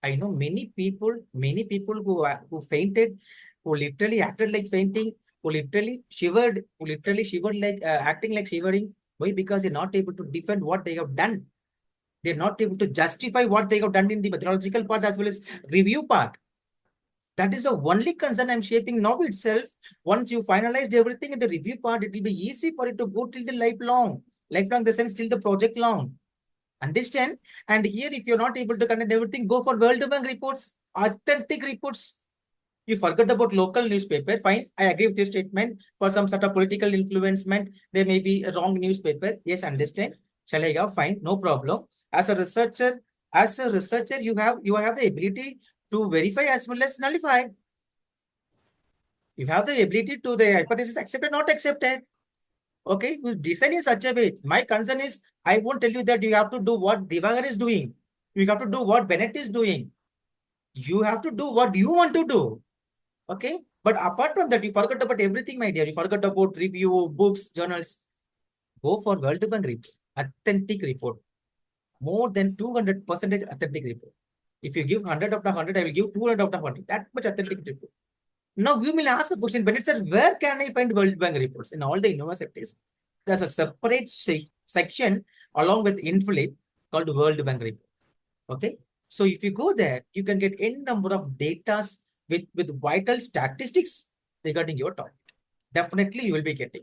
I know many people who fainted, who literally acted like fainting, who literally shivered like acting like shivering. Why? Because they're not able to defend what they have done. They're not able to justify what they have done in the methodological part as well as review part. That is the only concern I'm shaping now itself. Once you finalized everything in the review part, it will be easy for it to go till the lifelong. Lifelong, the sense till the project long. Understand? And here, if you're not able to connect everything, go for World Bank reports, authentic reports. You forget about local newspaper. Fine, I agree with your statement. For some sort of political influencement, there may be a wrong newspaper. Yes, understand. Chalega, fine, no problem. As a researcher, you have the ability to verify as well as nullify. You have the ability to the hypothesis accepted, not accepted. Okay, you design in such a way. My concern is, I won't tell you that you have to do what Divagar is doing. You have to do what Bennett is doing. You have to do what you want to do. Okay, but apart from that, you forgot about everything, my dear. You forgot about review, books, journals. Go for World Bank report, authentic report. More than 200% authentic report. If you give 100 out of 100, I will give 200 out of 100. That much authentic report. Now you will ask a question, Bennett sir, where can I find World Bank reports? In all the universities, there's a separate section along with InfoLib called World Bank report. Okay, so if you go there, you can get any number of data with vital statistics regarding your topic. Definitely you will be getting.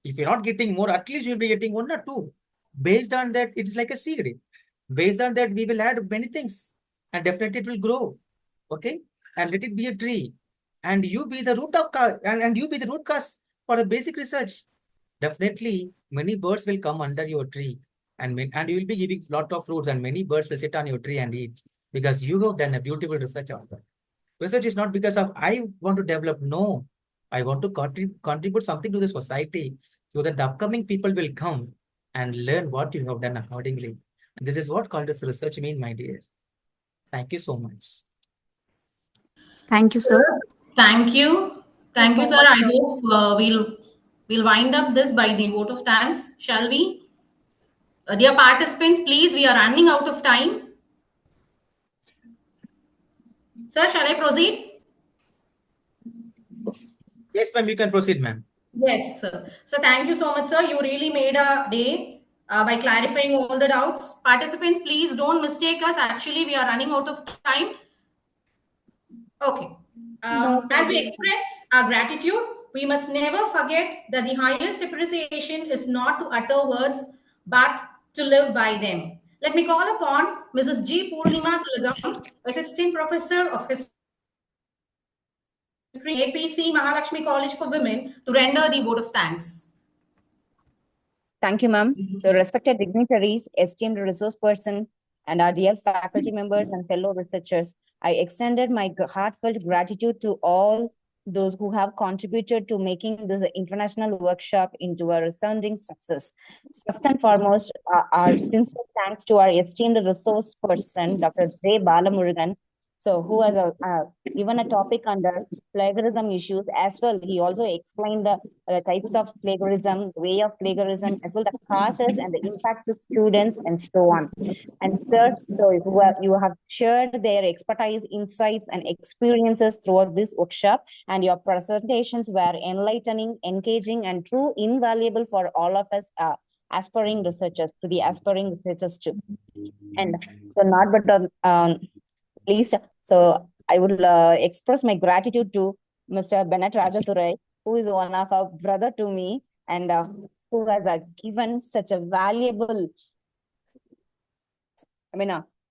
If you're not getting more, at least you'll be getting 1 or 2. Based on that, it's like a seed. Based on that, we will add many things, and definitely it will grow. Okay, and let it be a tree, and you be the root of and you be the root cause for the basic research. Definitely, many birds will come under your tree, and you will be giving lot of fruits, and many birds will sit on your tree and eat, because you have done a beautiful research on that. Research is not because of I want to develop. No, I want to contribute something to the society, so that the upcoming people will come and learn what you have done accordingly. And this is what called as research mean, my dear. Thank you so much. Thank you, sir. Thank you. Thank you, sir. I hope we'll wind up this by the vote of thanks, shall we? Dear participants, please, we are running out of time. Sir, shall I proceed? Yes, ma'am, you can proceed, ma'am. Yes, sir. So thank you so much, sir. You really made a day by clarifying all the doubts. Participants, please don't mistake us. Actually, we are running out of time. Okay. As we express our gratitude, we must never forget that the highest appreciation is not to utter words, but to live by them. Let me call upon Mrs. G. Purnima Tilagam, Assistant Professor of History, APC Mahalakshmi College for Women, to render the vote of thanks. Thank you, ma'am. So, respected dignitaries, esteemed resource person, and our dear faculty members and fellow researchers, I extended my heartfelt gratitude to all those who have contributed to making this international workshop into a resounding success. First and foremost, our sincere thanks to our esteemed resource person, Dr. J. Balamurugan, so who has given a topic under plagiarism issues as well. He also explained the types of plagiarism, way of plagiarism, as well the causes and the impact to students and so on. And third, so you have shared their expertise, insights, and experiences throughout this workshop, and your presentations were enlightening, engaging, and true invaluable for all of us aspiring researchers, to the aspiring researchers too. And so not but least, so I would express my gratitude to Mr. Bennett Rajathurai, who is one of our brother to me, and who has given such a valuable,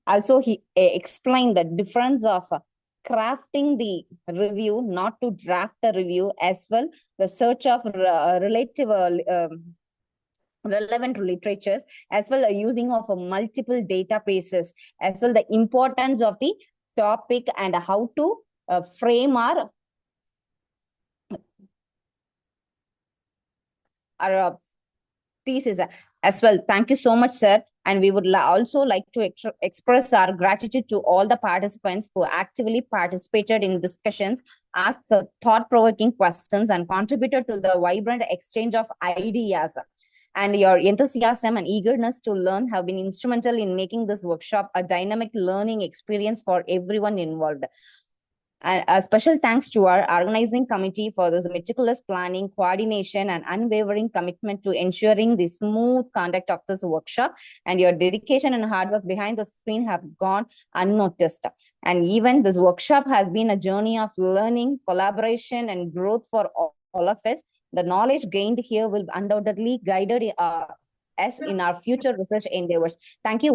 also he explained the difference of crafting the review, not to draft the review, as well the search of relevant literatures, as well the using of multiple databases, as well the importance of the topic and how to frame our thesis as well. Thank you so much, sir. And we would also like to express our gratitude to all the participants who actively participated in discussions, asked thought-provoking questions, and contributed to the vibrant exchange of ideas. And your enthusiasm and eagerness to learn have been instrumental in making this workshop a dynamic learning experience for everyone involved. And a special thanks to our organizing committee for this meticulous planning, coordination, and unwavering commitment to ensuring the smooth conduct of this workshop. And your dedication and hard work behind the screen have gone unnoticed. And even this workshop has been a journey of learning, collaboration, and growth for all of us. The knowledge gained here will undoubtedly guide us in our future research endeavors. Thank you.